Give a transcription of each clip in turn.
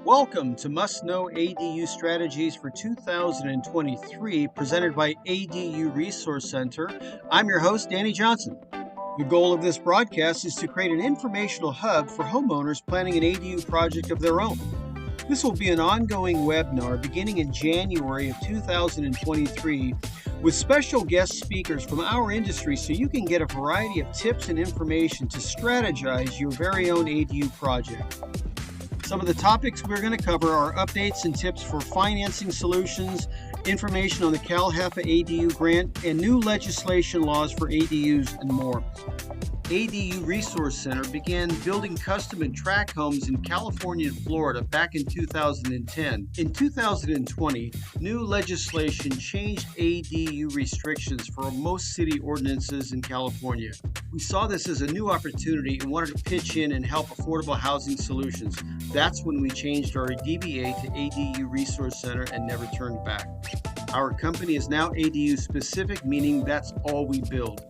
Welcome to Must Know ADU Strategies for 2023, presented by ADU Resource Center. I'm your host, Danny Johnson. The goal of this broadcast is to create an informational hub for homeowners planning an ADU project of their own. This will be an ongoing webinar beginning in January of 2023 with special guest speakers from our industry so you can get a variety of tips and information to strategize your very own ADU project. Some of the topics we're going to cover are updates and tips for financing solutions, information on the CalHAPA ADU grant, and new legislation laws for ADUs and more. ADU Resource Center began building custom and tract homes in California and Florida back in 2010. In 2020, new legislation changed ADU restrictions for most city ordinances in California. We saw this as a new opportunity and wanted to pitch in and help affordable housing solutions. That's when we changed our DBA to ADU Resource Center and never turned back. Our company is now ADU specific, meaning that's all we build.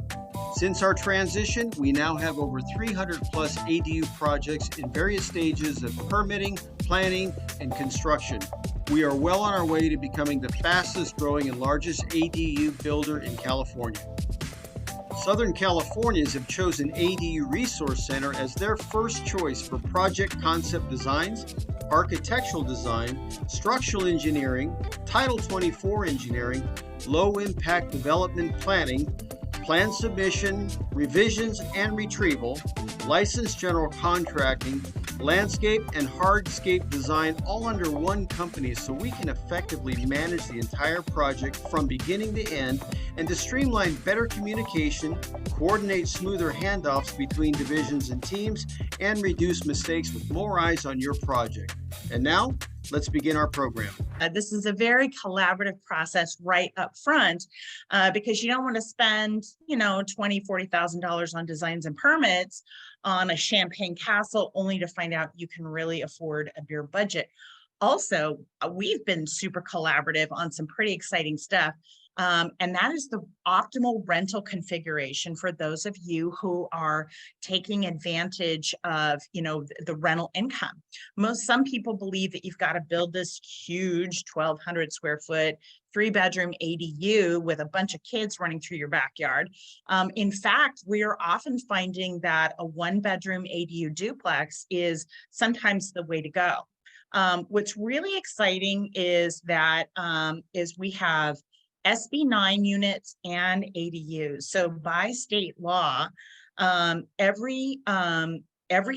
Since our transition, we now have over 300 plus ADU projects in various stages of permitting, planning, and construction. We are well on our way to becoming the fastest growing and largest ADU builder in California. Southern Californians have chosen ADU Resource Center as their first choice for project concept designs, architectural design, structural engineering, Title 24 engineering, low impact development planning, plan submission, revisions and retrieval, licensed general contracting, landscape and hardscape design all under one company so we can effectively manage the entire project from beginning to end and to streamline better communication, coordinate smoother handoffs between divisions and teams, and reduce mistakes with more eyes on your project. And now, let's begin our program. This is a very collaborative process right up front because you don't want to spend, $20,000, $40,000 on designs and permits on a champagne castle only to find out you can really afford a beer budget. Also, we've been super collaborative on some pretty exciting stuff. And that is the optimal rental configuration for those of you who are taking advantage of, the rental income. Some people believe that you've got to build this huge 1,200 square foot, 3-bedroom ADU with a bunch of kids running through your backyard. In fact, we are often finding that a 1-bedroom ADU duplex is sometimes the way to go. What's really exciting is that we have SB 9 units and ADUs. So by state law, every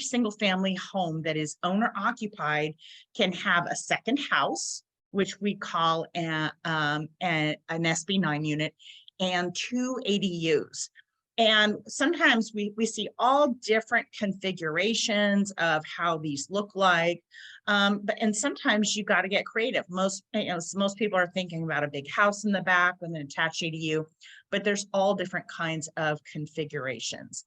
single family home that is owner occupied can have a second house, which we call an SB 9 unit, and 2 ADUs. And sometimes we see all different configurations of how these look like. And sometimes you got to get creative. Most people are thinking about a big house in the back with an attached ADU, but there's all different kinds of configurations.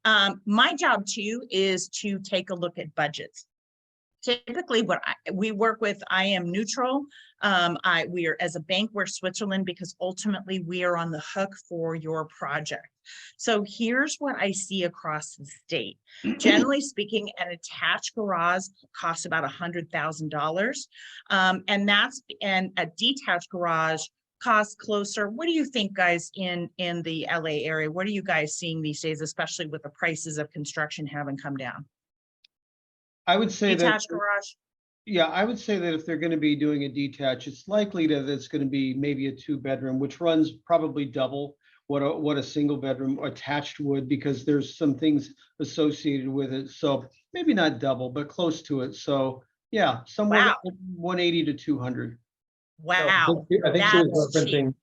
My job too is to take a look at budgets. Typically we work with, I am neutral. We are, as a bank, we're Switzerland because ultimately we are on the hook for your project. So here's what I see across the state. Generally speaking, an attached garage costs about $100,000. And a detached garage costs closer. What do you think, guys, in the LA area? What are you guys seeing these days, especially with the prices of construction having come down? I would say detached garage. Yeah, I would say that if they're going to be doing a detached, it's likely that it's going to be maybe a 2-bedroom, which runs probably double what a single bedroom attached would, because there's some things associated with it. So maybe not double, but close to it. So yeah, somewhere 180 to 200. Wow. I think she was referencing.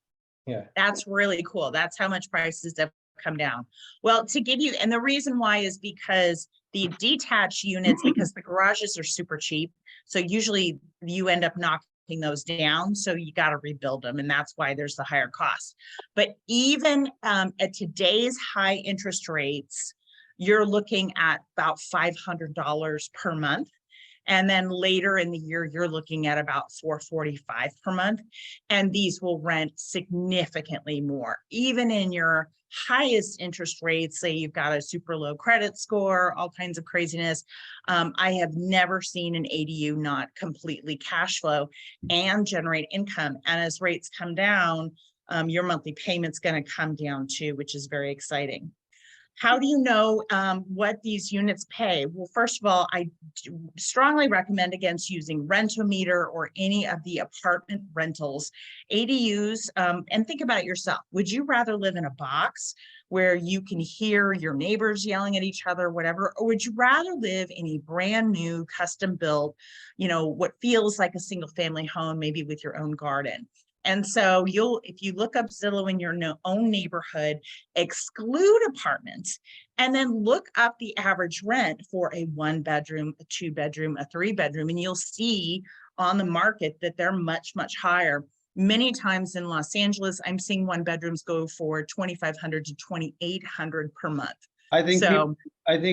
Yeah, that's really cool. That's how much prices have come down. Well, to give you, and the reason why is because the detached units, because the garages are super cheap, so usually you end up knocking those down, so you got to rebuild them, and that's why there's the higher cost. But even at today's high interest rates, you're looking at about $500 per month. And then later in the year, you're looking at about $445 per month. And these will rent significantly more, even in your highest interest rates. Say you've got a super low credit score, all kinds of craziness. I have never seen an ADU not completely cash flow and generate income. And as rates come down, your monthly payment's going to come down too, which is very exciting. How do you know what these units pay? Well, first of all, I strongly recommend against using Rent-O-Meter or any of the apartment rentals. ADUs, and think about it yourself. Would you rather live in a box where you can hear your neighbors yelling at each other, whatever, or would you rather live in a brand new, custom built, what feels like a single family home, maybe with your own garden? And so if you look up Zillow in your own neighborhood, exclude apartments, and then look up the average rent for a 1-bedroom, a 2-bedroom, a 3-bedroom, and you'll see on the market that they're much, much higher. Many times in Los Angeles, I'm seeing 1-bedrooms go for $2,500 to $2,800 per month. I think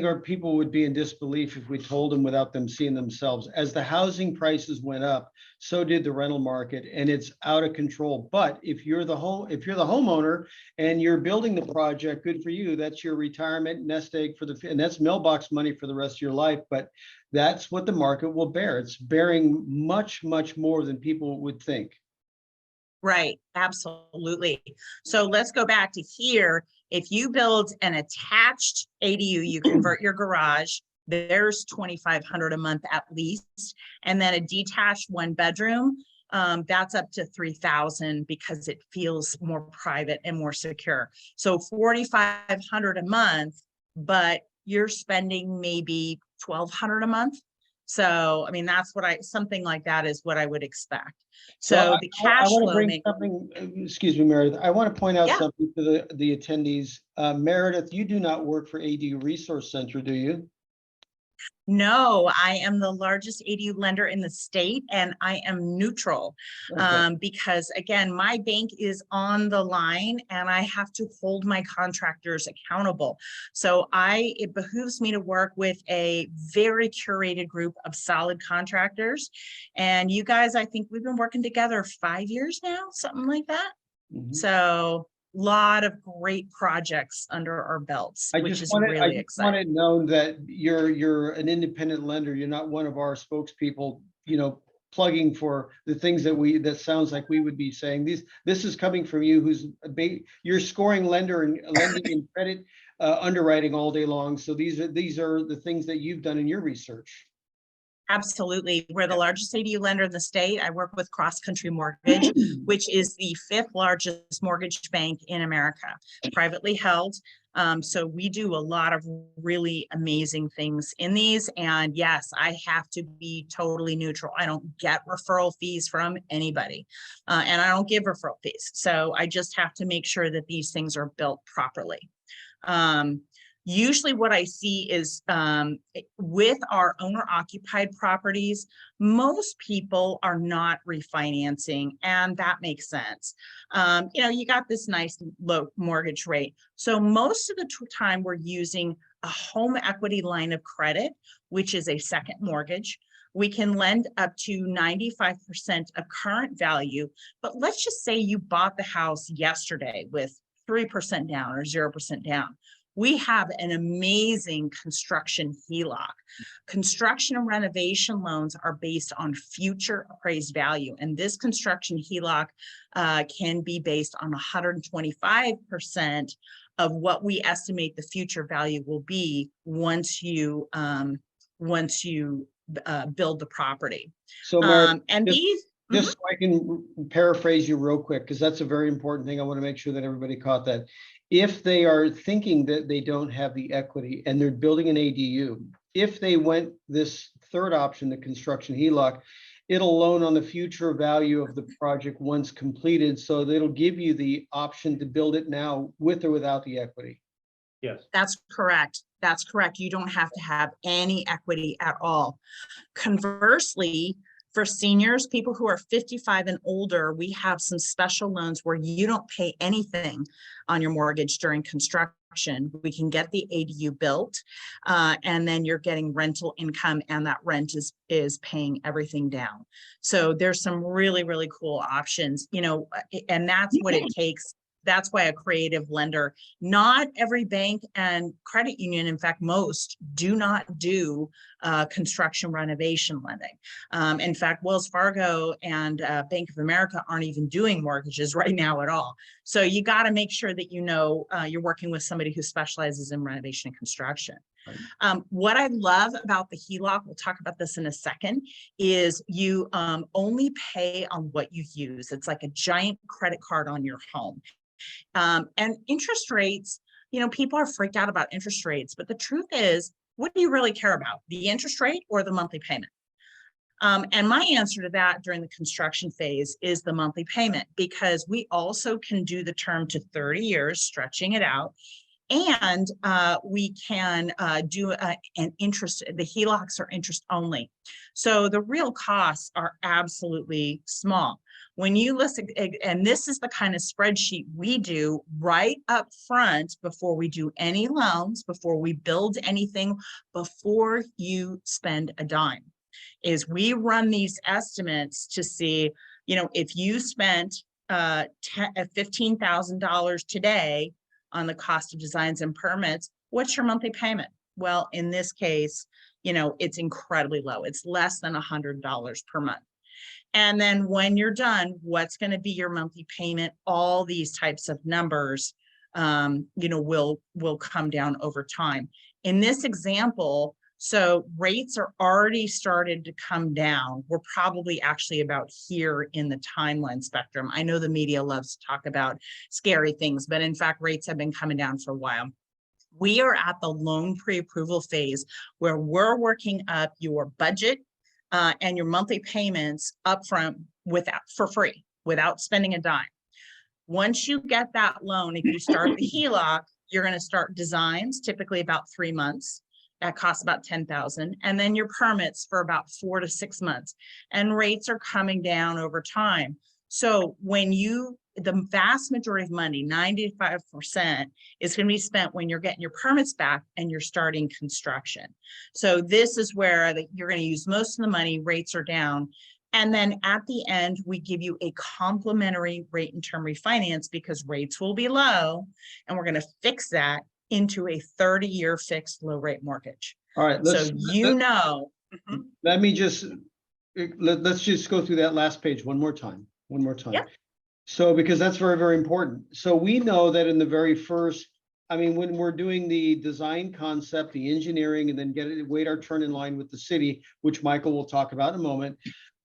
our people would be in disbelief if we told them without them seeing themselves. As the housing prices went up, so did the rental market, and it's out of control. But if you're the homeowner and you're building the project, good for you. That's your retirement nest egg and that's mailbox money for the rest of your life. But that's what the market will bear. It's bearing much, much more than people would think. Right, absolutely. So let's go back to here. If you build an attached ADU, you convert your garage, there's $2,500 a month at least. And then a detached 1-bedroom, that's up to $3,000 because it feels more private and more secure. So $4,500 a month, but you're spending maybe $1,200 a month. So, I mean, that's what something like that is what I would expect. So the cash flow. Excuse me, Meredith. I want to point out something to the attendees. Meredith, you do not work for ADU Resource Center, do you? No, I am the largest ADU lender in the state, and I am neutral because, again, my bank is on the line and I have to hold my contractors accountable. So it behooves me to work with a very curated group of solid contractors. And you guys, I think we've been working together 5 years now, something like that. Mm-hmm. So lot of great projects under our belts, which is really exciting. I just want it known that you're an independent lender. You're not one of our spokespeople, plugging for the things that sounds like we would be saying. This is coming from you, you're scoring lender and lending and credit underwriting all day long. So these are the things that you've done in your research. Absolutely. We're the largest ADU lender in the state. I work with Cross Country Mortgage, which is the 5th largest mortgage bank in America, privately held. So we do a lot of really amazing things in these. And yes, I have to be totally neutral. I don't get referral fees from anybody, and I don't give referral fees. So I just have to make sure that these things are built properly. Usually what I see is with our owner-occupied properties, most people are not refinancing, and that makes sense. You got this nice low mortgage rate. So most of the time we're using a home equity line of credit, which is a second mortgage. We can lend up to 95% of current value, but let's just say you bought the house yesterday with 3% down or 0% down. We have an amazing construction HELOC. Construction and renovation loans are based on future appraised value. And this construction HELOC can be based on 125% of what we estimate the future value will be once you build the property. So just so I can paraphrase you real quick, because that's a very important thing. I want to make sure that everybody caught that. If they are thinking that they don't have the equity and they're building an ADU, if they went this third option, the construction HELOC, it'll loan on the future value of the project once completed. So it'll give you the option to build it now with or without the equity. Yes. That's correct. That's correct. You don't have to have any equity at all. Conversely, For seniors, people who are 55 and older, we have some special loans where you don't pay anything on your mortgage during construction. We can get the ADU built, and then you're getting rental income, and that rent is paying everything down. So there's some really, really cool options, you know, and that's what it takes. That's why a creative lender, not every bank and credit union, in fact, most do not do construction renovation lending. In fact, Wells Fargo and Bank of America aren't even doing mortgages right now at all. So you got to make sure that you know you're working with somebody who specializes in renovation and construction. Right. What I love about the HELOC, we'll talk about this in a second, is you only pay on what you use. It's like a giant credit card on your home. And interest rates, you know, people are freaked out about interest rates, but the truth is, what do you really care about? The interest rate or the monthly payment? And my answer to that during the construction phase is the monthly payment, because we also can do the term to 30 years, stretching it out. And we can do an interest, the HELOCs are interest only. So the real costs are absolutely small. When you listen, and this is the kind of spreadsheet we do right up front before we do any loans, before we build anything, before you spend a dime, is we run these estimates to see, you know, if you spent $15,000 today on the cost of designs and permits, what's your monthly payment? Well, in this case, you know, it's incredibly low. It's less than $100 per month. And then when you're done, what's going to be your monthly payment? All these types of numbers, you know, will come down over time. In this example, so rates are already started to come down. We're probably actually about here in the timeline spectrum. I know the media loves to talk about scary things, but in fact, rates have been coming down for a while. We are at the loan pre-approval phase where we're working up your budget and your monthly payments upfront for free, without spending a dime. Once you get that loan, if you start the HELOC, you're going to start designs, typically about 3 months. That costs about $10,000, and then your permits for about 4 to 6 months. And rates are coming down over time. So when the vast majority of money, 95%, is going to be spent when you're getting your permits back and you're starting construction. So this is where you're going to use most of the money, rates are down. And then at the end, we give you a complimentary rate and term refinance, because rates will be low, and we're going to fix that into a 30-year fixed low rate mortgage. All right. So let me just, let's just go through that last page one more time. Yep. So, because that's very, very important. So we know that in the very first, I mean, when we're doing the design concept, the engineering, and then wait our turn in line with the city, which Michael will talk about in a moment,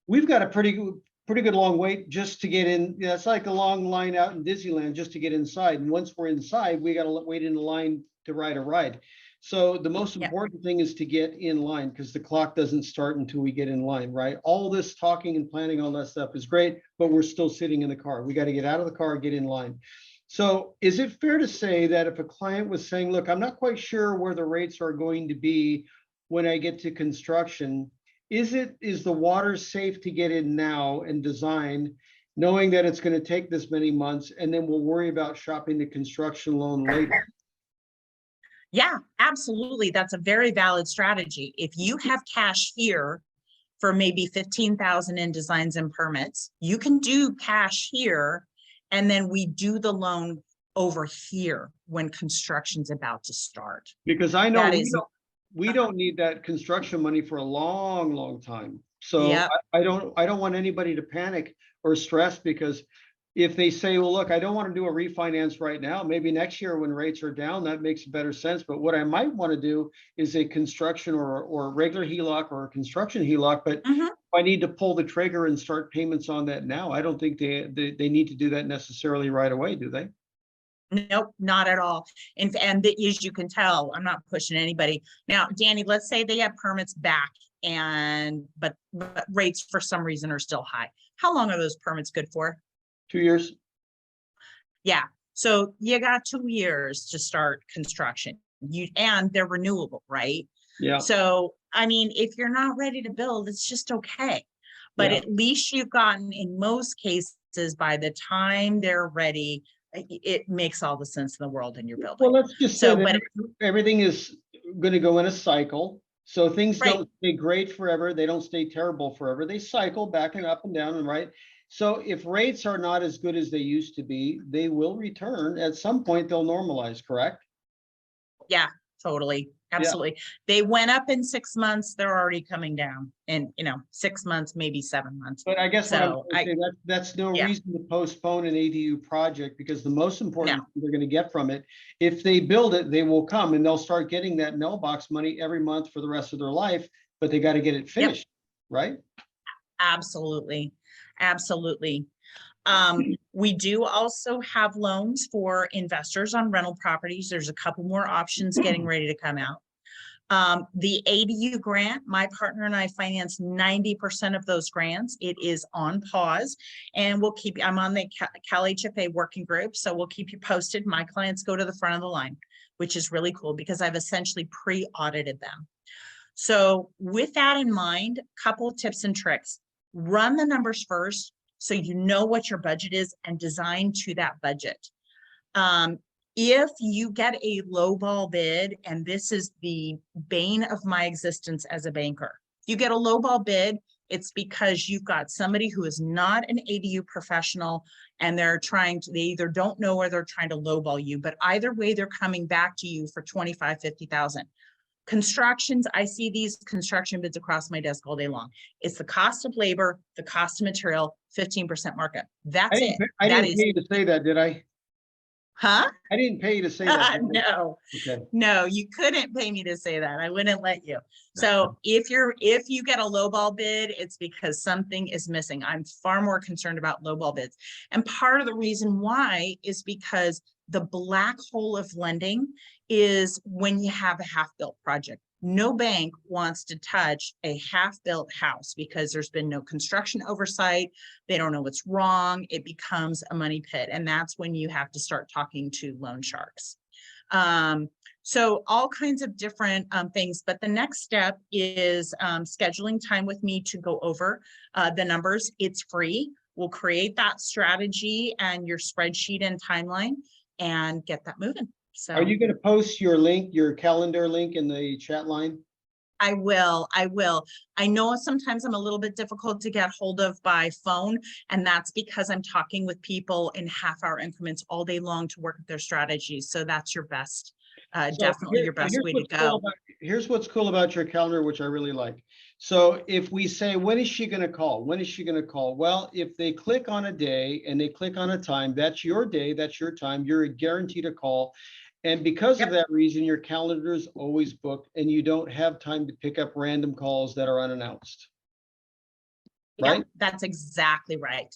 we've got a pretty good long wait just to get in. That's like a long line out in Disneyland just to get inside. And once we're inside, we got to wait in the line to ride a ride. So the most important thing is to get in line, because the clock doesn't start until we get in line, right? All this talking and planning, all that stuff is great, but we're still sitting in the car. We got to get out of the car, get in line. So is it fair to say that if a client was saying, look, I'm not quite sure where the rates are going to be when I get to construction, is the water safe to get in now and design, knowing that it's going to take this many months, and then we'll worry about shopping the construction loan later? Yeah, absolutely. That's a very valid strategy. If you have cash here for maybe 15,000 in designs and permits, you can do cash here, and then we do the loan over here when construction's about to start. Because I know we don't need that construction money for a long, long time. So yep. I don't want anybody to panic or stress, because if they say, well, look, I don't want to do a refinance right now, maybe next year when rates are down, that makes better sense. But what I might want to do is a construction or a regular HELOC or a construction HELOC. But if I need to pull the trigger and start payments on that now, I don't think they need to do that necessarily right away, do they? Nope, not at all. And as you can tell, I'm not pushing anybody. Now, Danny, let's say they have permits back, but rates for some reason are still high. How long are those permits good for? 2 years. Yeah. So you got 2 years to start construction. And they're renewable, right? Yeah. So, I mean, if you're not ready to build, it's just okay. But Yeah. at least you've gotten, in most cases, by the time they're ready, it makes all the sense in the world in your building. Well, let's just say So, that but everything is going to go in a cycle. So things Right. don't stay great forever. They don't stay terrible forever. They cycle back and up and down and right. So if rates are not as good as they used to be, they will return. At some point, they'll normalize, correct? yeah, totally. Yeah. Absolutely. They went up in 6 months. They're already coming down in, 6 months, maybe 7 months. But I guess what I'm So saying, that's no yeah. reason to postpone an ADU project, because the most important No. thing they're going to get from it, if they build it, they will come and they'll start getting that mailbox money every month for the rest of their life, but they got to get it finished, right? Absolutely. Absolutely. We do also have loans for investors on rental properties. There's a couple more options getting ready to come out. The ADU grant, my partner and I finance 90% of those grants. It is on pause, and we'll keep, I'm on the Cal HFA working group, so we'll keep you posted. My clients go to the front of the line, which is really cool because I've essentially pre-audited them. So with that in mind, a couple of tips and tricks. Run the numbers first so you know what your budget is and design to that budget. If you get a lowball bid, and this is the bane of my existence as a banker, you get a lowball bid, it's because you've got somebody who is not an ADU professional and they either don't know or they're trying to lowball you, but either way, they're coming back to you for 25, 50,000. Constructions, I see these construction bids across my desk all day long. It's the cost of labor, the cost of material, 15% markup. That's it. I That didn't is, pay you to say that, did I? huh? I didn't pay you to say that. did I? No, Okay. no, you couldn't pay me to say that. I wouldn't let you. So if you get a lowball bid, it's because something is missing. I'm far more concerned about lowball bids. And part of the reason why is because the black hole of lending is when you have a half-built project. No bank wants to touch a half-built house because there's been no construction oversight. They don't know what's wrong. It becomes a money pit. And that's when you have to start talking to loan sharks. So all kinds of different things. But the next step is scheduling time with me to go over the numbers. It's free. We'll create that strategy and your spreadsheet and timeline and get that moving. So Are you going to post your link, your calendar link in the chat line? I will. I know sometimes I'm a little bit difficult to get hold of by phone, and that's because I'm talking with people in half-hour increments all day long to work with their strategies. So that's your best, definitely your best way to go. Here's what's cool about your calendar, which I really like. So if we say, when is she going to call? When is she going to call? Well, if they click on a day and they click on a time, that's your day, that's your time. You're guaranteed a call. And because of that reason, your calendar is always booked and you don't have time to pick up random calls that are unannounced. Right? Yeah, that's exactly right.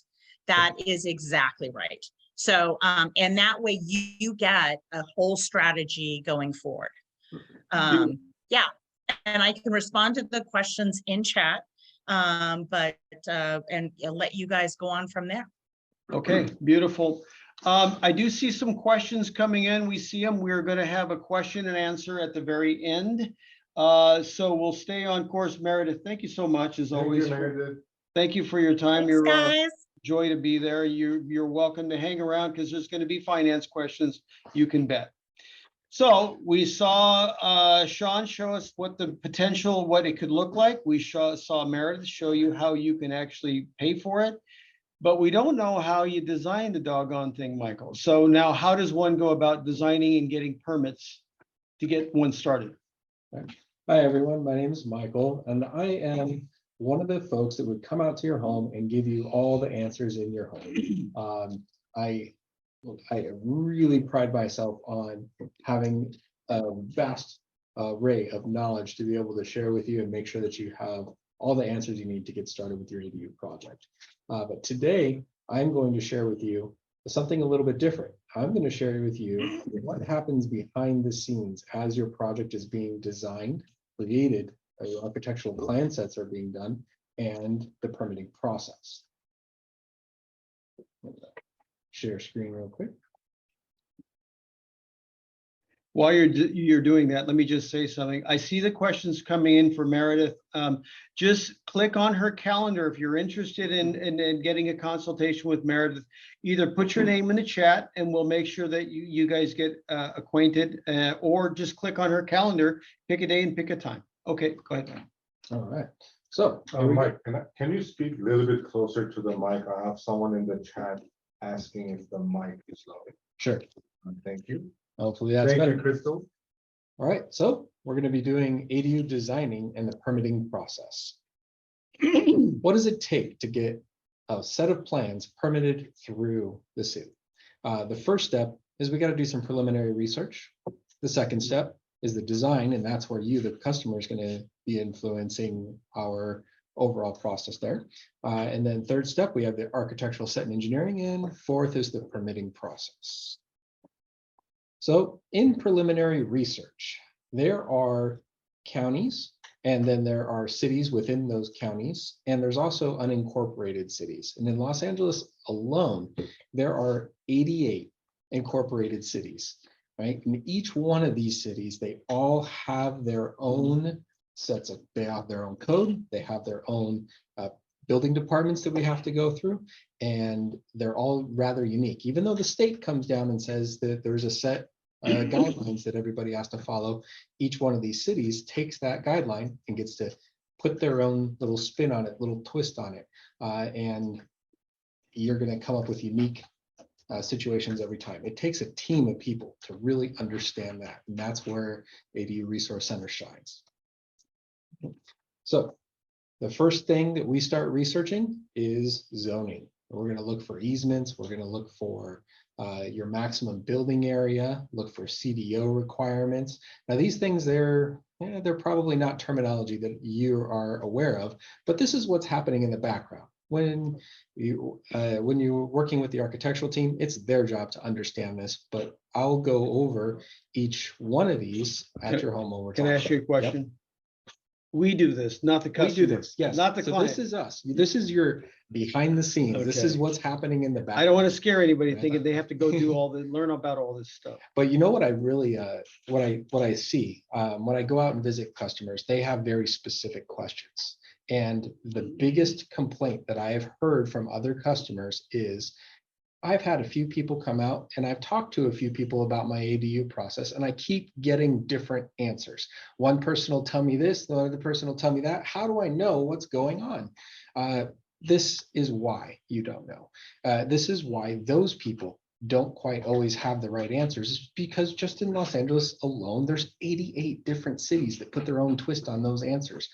That is exactly right. So, and that way you get a whole strategy going forward. Yeah, and I can respond to the questions in chat, and let you guys go on from there. Okay, beautiful. I do see some questions coming in. We see them. We're going to have a question and answer at the very end. So we'll stay on course. Meredith, thank you so much as always. Thank you for your time. Thanks, guys. Joy to be there. You're welcome to hang around because there's going to be finance questions. You can bet. So we saw Sean show us what the potential, what it could look like. We saw Meredith show you how you can actually pay for it. But we don't know how you design the doggone thing, Michael. So now how does one go about designing and getting permits to get one started? Hi, everyone. My name is Michael, and I am one of the folks that would come out to your home and give you all the answers in your home. I really pride myself on having a vast array of knowledge to be able to share with you and make sure that you have all the answers you need to get started with your ADU project. But today, I'm going to share with you something a little bit different. I'm going to share with you what happens behind the scenes as your project is being designed, created, architectural plan sets are being done, and the permitting process. Share screen real quick. While you're doing that, let me just say something. I see the questions coming in for Meredith. Just click on her calendar if you're interested in getting a consultation with Meredith. Either put your name in the chat and we'll make sure that you guys get acquainted, or just click on her calendar, pick a day and pick a time. Okay, go ahead. All right. So, Mike, can you speak a little bit closer to the mic? I have someone in the chat asking if the mic is low. sure. Thank you. Hopefully that's Thank better. you, Crystal. All right. So we're going to be doing ADU designing and the permitting process. What does it take to get a set of plans permitted through the city? The first step is we got to do some preliminary research. The second step is the design, and that's where you, the customer, is going to be influencing our overall process there. And then third step, we have the architectural set and engineering, and fourth is the permitting process. So in preliminary research, there are counties, and then there are cities within those counties, and there's also unincorporated cities. And in Los Angeles alone, there are 88 incorporated cities, right? And each one of these cities, they all have their own sets of, they have their own code, they have their own building departments that we have to go through, and they're all rather unique. Even though the state comes down and says that there's a set guidelines that everybody has to follow, each one of these cities takes that guideline and gets to put their own little spin on it, little twist on it, and you're going to come up with unique situations every time. It takes a team of people to really understand that, and that's where ADU Resource Center shines. So the first thing that we start researching is zoning. We're going to look for easements. We're going to look for your maximum building area, look for CDO requirements. Now these things, they're probably not terminology that you are aware of, but this is what's happening in the background. When you're working with the architectural team, it's their job to understand this, but I'll go over each one of these at your home when we're Can I ask you a question? Yep. We do this, not the customer. We do this, yes. Not the so client. This is us. This is your behind the scenes. Okay. This is what's happening in the back. I don't want to scare anybody thinking they have to go do learn about all this stuff. But you know what I really, what I see when I go out and visit customers, they have very specific questions. And the biggest complaint that I have heard from other customers is, I've had a few people come out and I've talked to a few people about my ADU process, and I keep getting different answers. One person will tell me this, the other person will tell me that. How do I know what's going on? This is why you don't know. This is why those people don't quite always have the right answers, is because just in Los Angeles alone, there's 88 different cities that put their own twist on those answers.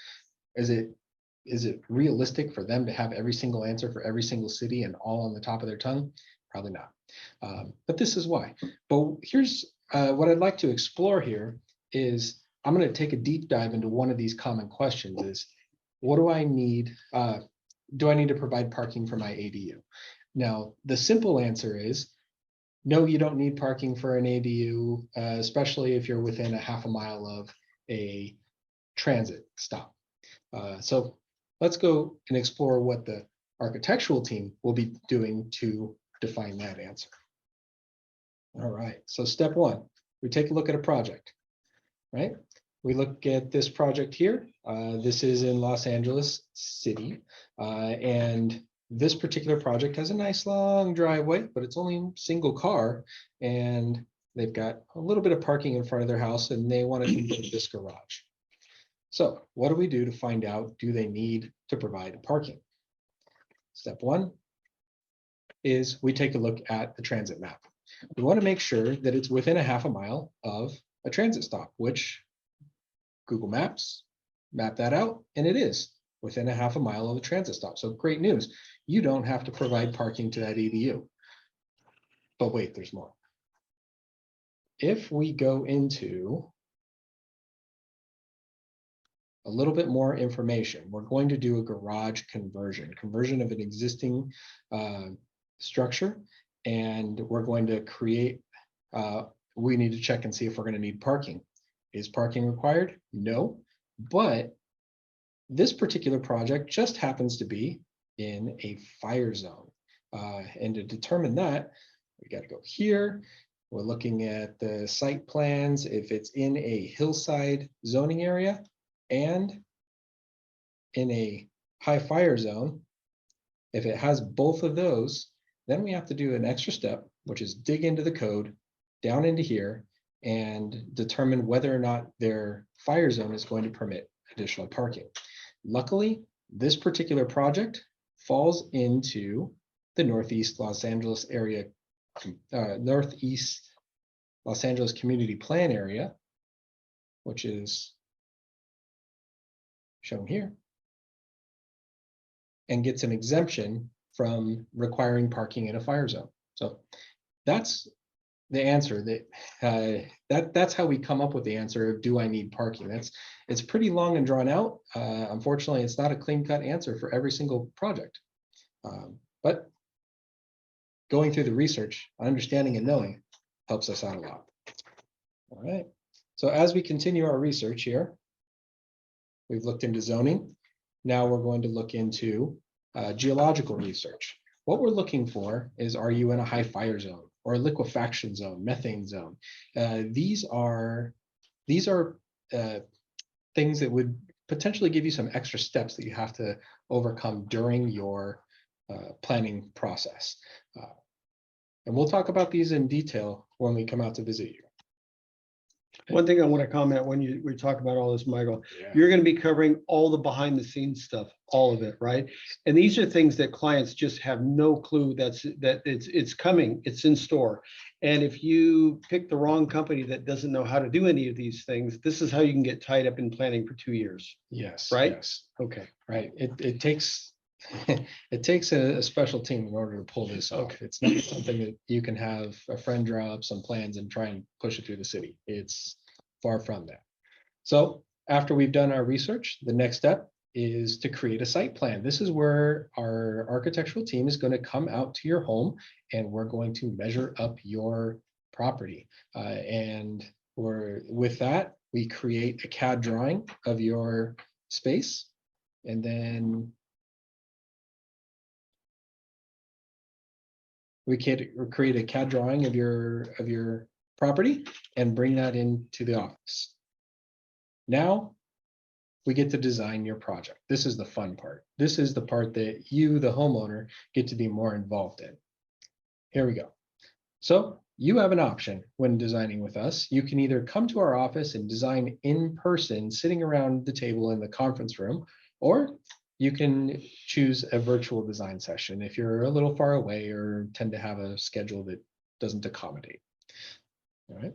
Is it realistic for them to have every single answer for every single city and all on the top of their tongue? Probably not. But this is why. But here's what I'd like to explore here is I'm going to take a deep dive into one of these common questions is, what do I need? Do I need to provide parking for my ADU? Now, the simple answer is, no, you don't need parking for an ADU, especially if you're within a half a mile of a transit stop. So let's go and explore what the architectural team will be doing to define that answer. All right, so step one, we take a look at a project, right? We look at this project here. This is in Los Angeles City, and this particular project has a nice long driveway, but it's only single car, and they've got a little bit of parking in front of their house, and they want to convert this garage. So what do we do to find out, do they need to provide parking? Step one is we take a look at the transit map. We want to make sure that it's within a half a mile of a transit stop, which Google Maps map that out, and it is within a half a mile of a transit stop. So great news. You don't have to provide parking to that ADU. But wait, there's more. If we go into a little bit more information, we're going to do a garage conversion of an existing structure, and we're going to create, we need to check and see if we're going to need parking. Is parking required? No, but this particular project just happens to be in a fire zone. And to determine that, we got to go here, We're looking at the site plans, if it's in a hillside zoning area and in a high fire zone. If it has both of those, then we have to do an extra step, which is dig into the code, down into here, and determine whether or not their fire zone is going to permit additional parking. Luckily, this particular project falls into the Northeast Los Angeles area, Northeast Los Angeles Community Plan area, which is shown here, and gets an exemption from requiring parking in a fire zone. So that's the answer. That's how we come up with the answer of, do I need parking? It's pretty long and drawn out. Unfortunately, it's not a clean-cut answer for every single project. But going through the research, understanding and knowing helps us out a lot. All right. So as we continue our research here, we've looked into zoning. Now we're going to look into geological research. What we're looking for is, are you in a high fire zone or a liquefaction zone, methane zone? These are things that would potentially give you some extra steps that you have to overcome during your planning process. And we'll talk about these in detail when we come out to visit you. One thing I want to comment when we talk about all this, Michael, Yeah. you're going to be covering all the behind the scenes stuff, all of it, right? And these are things that clients just have no clue that it's coming, it's in store. And if you pick the wrong company that doesn't know how to do any of these things, this is how you can get tied up in planning for 2 years. Yes. Right? Yes. Okay. Right. It takes it takes a special team in order to pull this off. It's not something that you can have a friend draw up some plans and try and push it through the city. It's far from that. So after we've done our research, the next step is to create a site plan. This is where our architectural team is going to come out to your home, and we're going to measure up your property. And with that, we create a CAD drawing of your space, and then we create a CAD drawing of your property and bring that into the office. Now we get to design your project. This is the fun part. This is the part that you, the homeowner, get to be more involved in. Here we go. So you have an option when designing with us. You can either come to our office and design in person, sitting around the table in the conference room, or you can choose a virtual design session if you're a little far away or tend to have a schedule that doesn't accommodate. All right,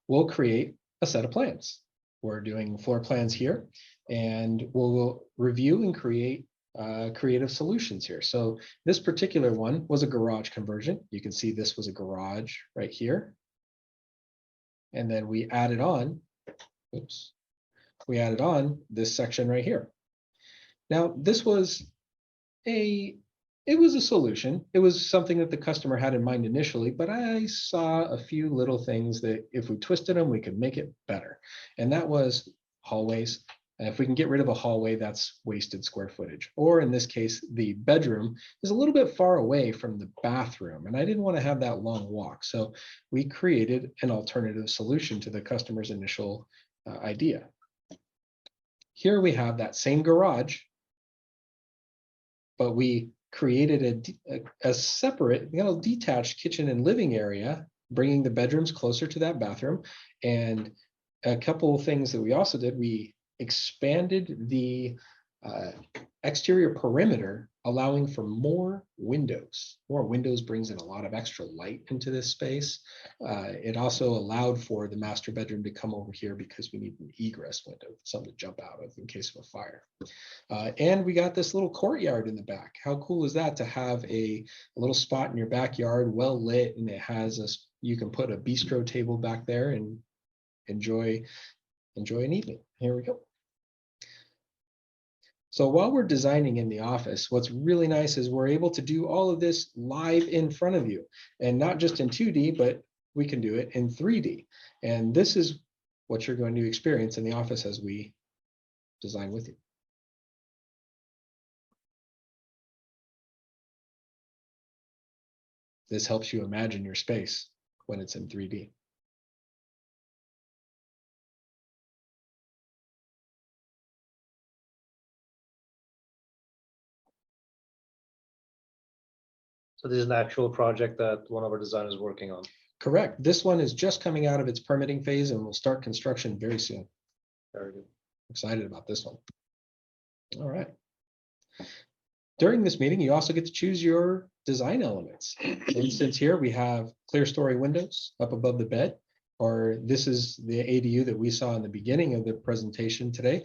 we'll create a set of plans. We're doing floor plans here, and we'll review and create creative solutions here. So this particular one was a garage conversion. You can see this was a garage right here. And then we added on, we added on this section right here. Now, this was a solution. It was something that the customer had in mind initially, but I saw a few little things that if we twisted them, we could make it better. And that was hallways. And if we can get rid of a hallway, that's wasted square footage. Or in this case, the bedroom is a little bit far away from the bathroom, and I didn't want to have that long walk. So we created an alternative solution to the customer's initial idea. Here we have that same garage, but we created a separate, detached kitchen and living area, bringing the bedrooms closer to that bathroom. And a couple of things that we also did, we expanded the exterior perimeter, allowing for more windows. More windows brings in a lot of extra light into this space. It also allowed for the master bedroom to come over here because we need an egress window, something to jump out of in case of a fire. And we got this little courtyard in the back. How cool is that to have a little spot in your backyard, well lit, and it has you can put a bistro table back there and enjoy an evening. Here we go. So while we're designing in the office, what's really nice is we're able to do all of this live in front of you, and not just in 2D, but we can do it in 3D. And this is what you're going to experience in the office as we design with you. This helps you imagine your space. when it's in 3D. So this is an actual project that one of our designers is working on. Correct. This one is just coming out of its permitting phase and will start construction very soon. Very good. Excited about this one. All right. During this meeting, you also get to choose your design elements. For instance, here we have clear story windows up above the bed, or this is the ADU that we saw in the beginning of the presentation today.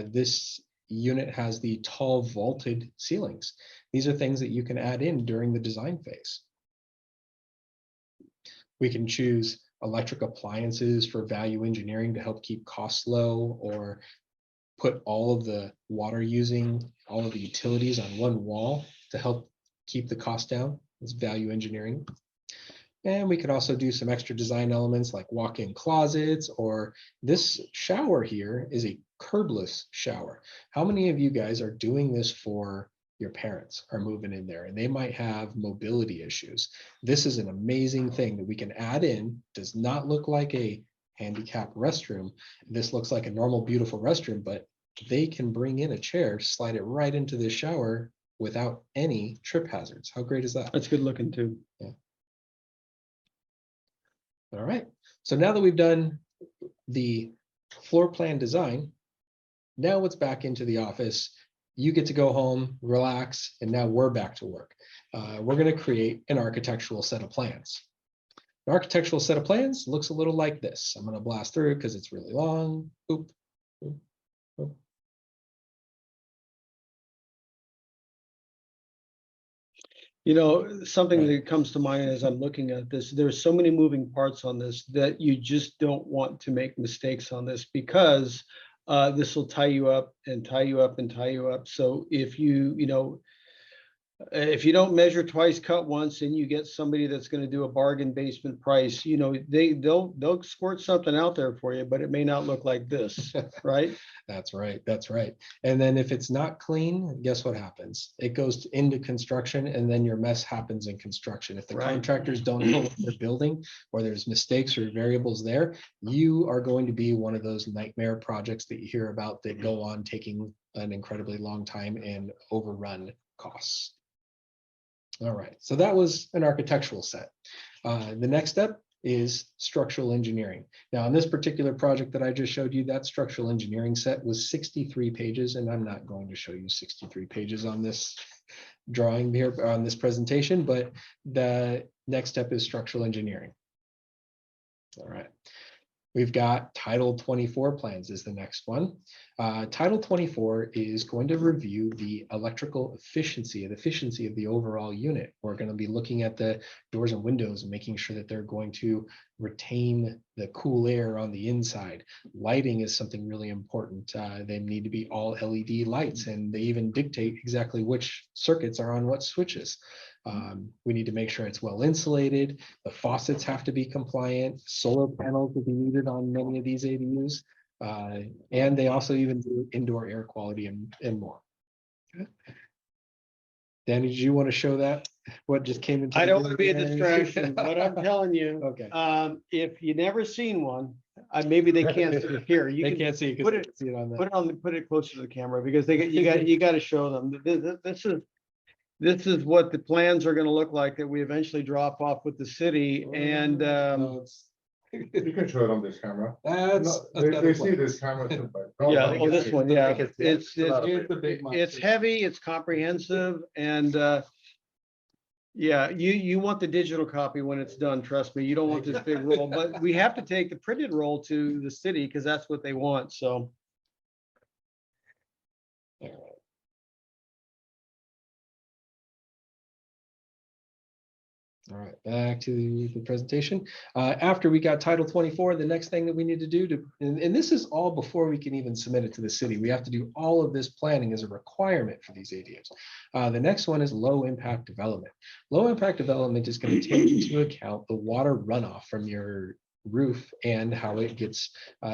This unit has the tall vaulted ceilings. These are things that you can add in during the design phase. We can choose electric appliances for value engineering to help keep costs low, or put all of the water using, all of the utilities on one wall to help keep the cost down. It's value engineering. And we could also do some extra design elements like walk-in closets, or this shower here is a curbless shower. How many of you guys are doing this for your parents are moving in there and they might have mobility issues? This is an amazing thing that we can add in. Does not look like a handicapped restroom. This looks like a normal, beautiful restroom, but they can bring in a chair, slide it right into the shower without any trip hazards. How great is that? That's good looking too. Yeah. All right. So now that we've done the floor plan design, now it's back into the office. You get to go home, relax, and now we're back to work. We're going to create an architectural set of plans. An architectural set of plans looks a little like this. I'm going to blast through because it's really long. Oop, oop, oop. You know, something that comes to mind as I'm looking at this, there's so many moving parts on this that you just don't want to make mistakes on this, because this will tie you up and tie you up and tie you up. So if if you don't measure twice, cut once, and you get somebody that's going to do a bargain basement price, they'll squirt something out there for you, but it may not look like this, right? That's right. That's right. And then if it's not clean, guess what happens? It goes into construction, and then your mess happens in construction. If the contractors don't know what they're building, or there's mistakes or variables there, you are going to be one of those nightmare projects that you hear about that go on taking an incredibly long time and overrun costs. All right, so that was an architectural set. The next step is structural engineering. Now, on this particular project that I just showed you, that structural engineering set was 63 pages, and I'm not going to show you 63 pages on this drawing here on this presentation, but the next step is structural engineering. All right. We've got Title 24 plans is the next one. Title 24 is going to review the electrical efficiency of the overall unit. We're going to be looking at the doors and windows and making sure that they're going to retain the cool air on the inside. Lighting is something really important. They need to be all LED lights, and they even dictate exactly which circuits are on what switches. We need to make sure it's well insulated. The faucets have to be compliant. Solar panels will be needed on many of these ADUs. And they also even do indoor air quality and more. Okay. Danny, did you want to show that? What just came into? I don't want to be a distraction, but I'm telling you, okay. If you never seen one, maybe they can't see it here. You can't see it. Put it, see it on put it closer to the camera, because you got to show them. This is what the plans are going to look like that we eventually drop off with the city. And You can show it on this camera. that's They see this camera too, but yeah, oh, this one, yeah, It's it's heavy, it's comprehensive, and yeah, you want the digital copy when it's done. Trust me, you don't want this big roll. But we have to take the printed roll to the city because that's what they want. So. All right, back to the presentation. After we got Title 24, the next thing that we need to do and this is all before we can even submit it to the city. We have to do all of this planning as a requirement for these ADUs. The next one is low impact development. Low impact development is going to take into account the water runoff from your roof and how it gets,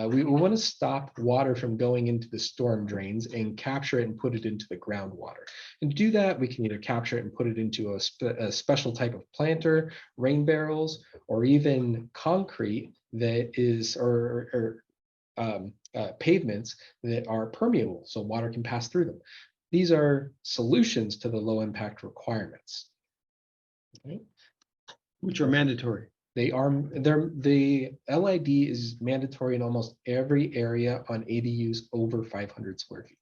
we want to stop water from going into the storm drains and capture it and put it into the groundwater. And to do that, we can either capture it and put it into a special type of planter, rain barrels, or even concrete that is, or pavements that are permeable, so water can pass through them. These are solutions to the low impact requirements. Okay. Which are mandatory. The LID is mandatory in almost every area on ADUs over 500 square feet.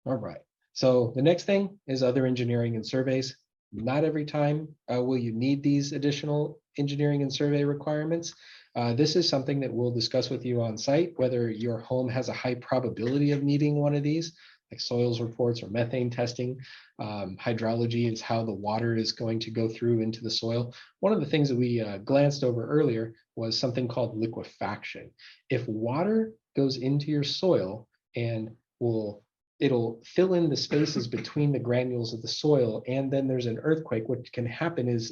All right, so the next thing is other engineering and surveys. Not every time will you need these additional engineering and survey requirements. This is something that we'll discuss with you on site, whether your home has a high probability of needing one of these, like soils reports or methane testing. Hydrology is how the water is going to go through into the soil. One of the things that we glanced over earlier was something called liquefaction. If water goes into your soil and it'll fill in the spaces between the granules of the soil, and then there's an earthquake, what can happen is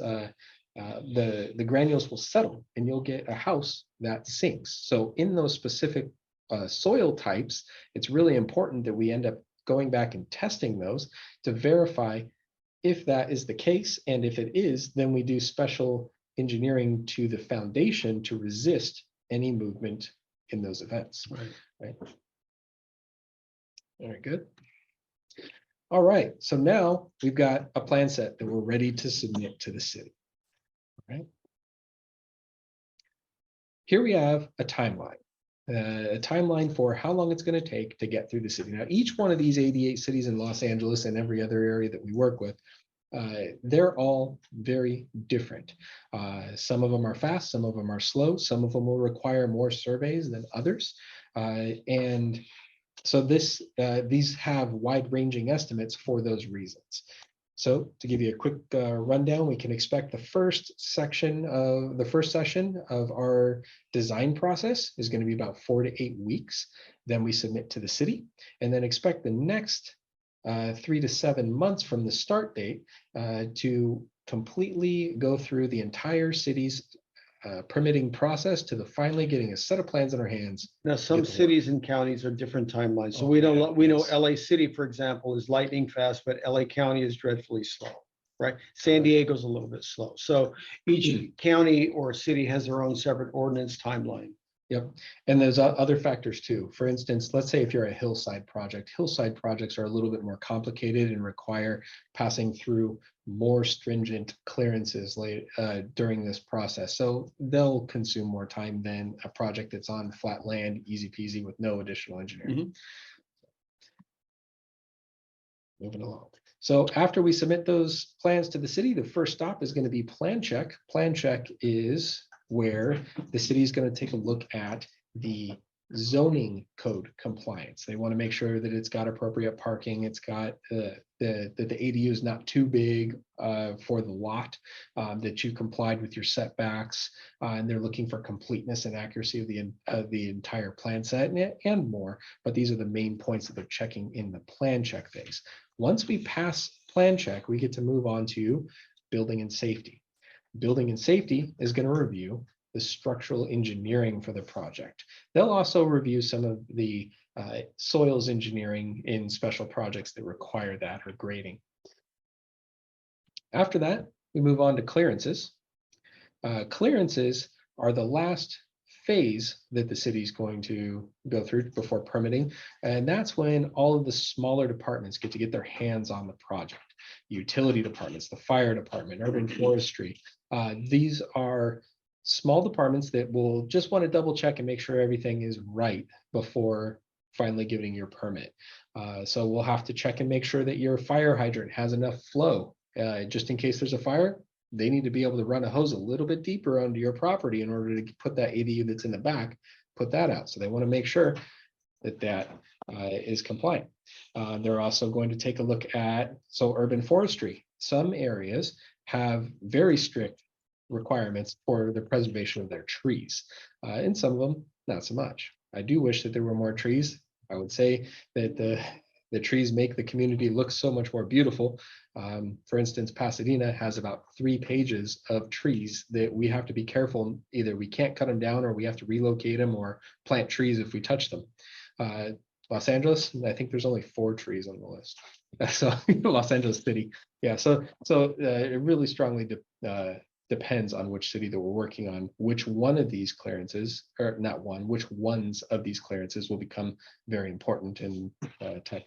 the granules will settle and you'll get a house that sinks. So in those specific soil types, it's really important that we end up going back and testing those to verify if that is the case. And if it is, then we do special engineering to the foundation to resist any movement in those events. Right. Very good. All right, so now we've got a plan set that we're ready to submit to the city. All right. Here we have a timeline. A timeline for how long it's going to take to get through the city. Now, each one of these 88 cities in Los Angeles and every other area that we work with, they're all very different. Some of them are fast, some of them are slow, some of them will require more surveys than others. And so these have wide-ranging estimates for those reasons. So to give you a quick rundown, we can expect the first session of our design process is going to be about 4 to 8 weeks. Then we submit to the city, and then expect the next 3 to 7 months from the start date to completely go through the entire city's permitting process to the finally getting a set of plans in our hands. Now, some cities and counties are different timelines. So Oh, we don't, yeah, we know yes. LA City, for example, is lightning fast, but LA County is dreadfully slow, right? San Diego's a little bit slow. So each county or city has their own separate ordinance timeline. Yep, and there's other factors too. For instance, let's say if you're a hillside projects are a little bit more complicated and require passing through more stringent clearances during this process. So they'll consume more time than a project that's on flat land, easy peasy with no additional engineering. Moving along. So after we submit those plans to the city, the first stop is going to be plan check. Plan check is where the city is going to take a look at the zoning code compliance. They want to make sure that it's got appropriate parking, it's got that the ADU is not too big for the lot, that you complied with your setbacks, and they're looking for completeness and accuracy of the entire plan set and more. But these are the main points that they're checking in the plan check phase. Once we pass plan check, we get to move on to building and safety. Building and safety is going to review the structural engineering for the project. They'll also review some of the soils engineering in special projects that require that or grading. After that, we move on to clearances. Clearances are the last phase that the city is going to go through before permitting. And that's when all of the smaller departments get to get their hands on the project. Utility departments, the fire department, urban forestry. These are small departments that will just want to double check and make sure everything is right before finally giving your permit. So we'll have to check and make sure that your fire hydrant has enough flow. Just in case there's a fire, they need to be able to run a hose a little bit deeper onto your property in order to put that ADU that's in the back, put that out. So they want to make sure that that is compliant. They're also going to take a look at, so urban forestry. Some areas have very strict requirements for the preservation of their trees, and some of them not so much. I do wish that there were more trees. I would say that The trees make the community look so much more beautiful. For instance, Pasadena has about 3 pages of trees that we have to be careful. Either we can't cut them down or we have to relocate them or plant trees if we touch them. Los Angeles, I think there's only 4 trees on the list. So Los Angeles City. Yeah, so it really strongly depends on which city that we're working on, which one of these clearances, or not one, which ones of these clearances will become very important in tech.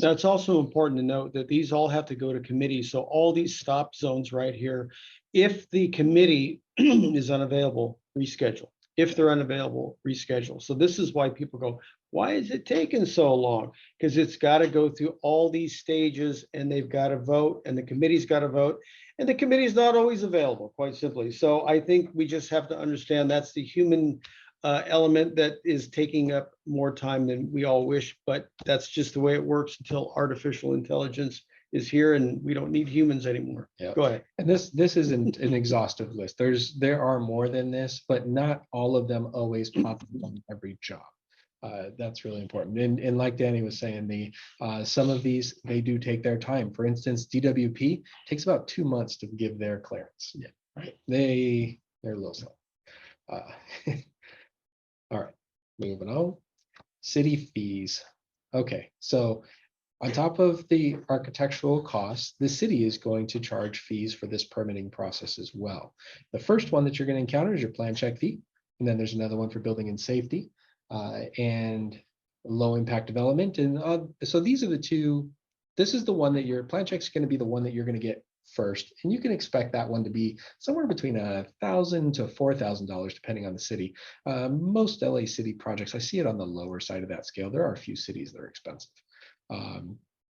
Now, it's also important to note that these all have to go to committee. So all these stop zones right here, if the committee is unavailable, reschedule. If they're unavailable, reschedule. So this is why people go, why is it taking so long? Because it's got to go through all these stages and they've got to vote and the committee's got to vote. And the committee is not always available, quite simply. So I think we just have to understand that's the human element that is taking up more time than we all wish, but that's just the way it works until artificial intelligence is here and we don't need humans anymore. Yeah. Go ahead. And this isn't an exhaustive list. There are more than this, but not all of them always pop up on every job. That's really important. And like Danny was saying, some of these, they do take their time. For instance, DWP takes about 2 months to give their clearance. Yeah, right. They're a little slow. All right, moving on. City fees. Okay, so on top of the architectural costs, the city is going to charge fees for this permitting process as well. The first one that you're going to encounter is your plan check fee. And then there's another one for building and safety and low impact development. And so these are the two. This is the one that your plan check is going to be the one that you're going to get first. And you can expect that one to be somewhere between $1,000 to $4,000, depending on the city. Most LA city projects, I see it on the lower side of that scale. There are a few cities that are expensive.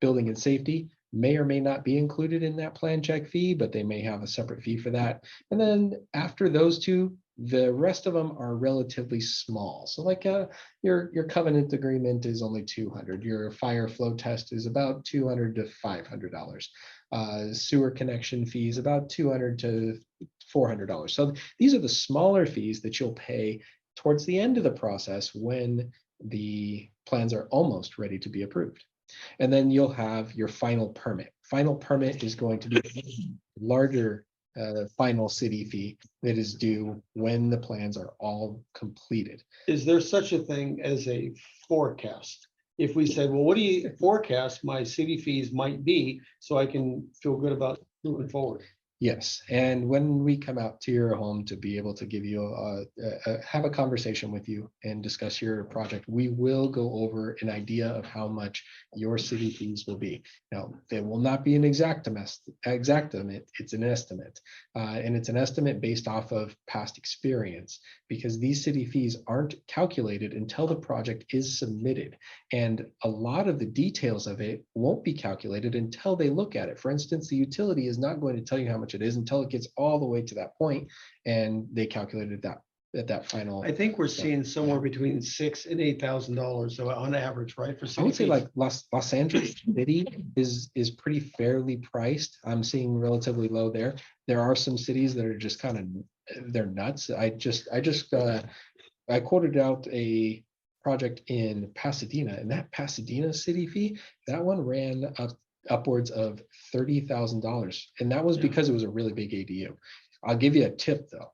Building and safety may or may not be included in that plan check fee, but they may have a separate fee for that. And then after those two, the rest of them are relatively small. So like your covenant agreement is only $200. Your fire flow test is about $200 to $500. Sewer connection fees about $200 to $400. So these are the smaller fees that you'll pay towards the end of the process when the plans are almost ready to be approved. And then you'll have your final permit. Final permit is going to be a larger final city fee that is due when the plans are all completed. Is there such a thing as a forecast? If we say, well, what do you forecast my city fees might be so I can feel good about moving forward? Yes, and when we come out to your home to be able to give you have a conversation with you and discuss your project, we will go over an idea of how much your city fees will be. Now, it will not be an exact estimate, it's an estimate. And it's an estimate based off of past experience because these city fees aren't calculated until the project is submitted. And a lot of the details of it won't be calculated until they look at it. For instance, the utility is not going to tell you how much it is until it gets all the way to that point and they calculated that at that final. I think we're seeing somewhere between $6,000 and $8,000 so on average, right? For I would say fees. like Los Angeles City is pretty fairly priced. I'm seeing relatively low there. There are some cities that are just kind of, they're nuts. I quoted out a project in Pasadena, and that Pasadena city fee, that one ran upwards of $30,000. And that was because it was a really big ADU. I'll give you a tip though.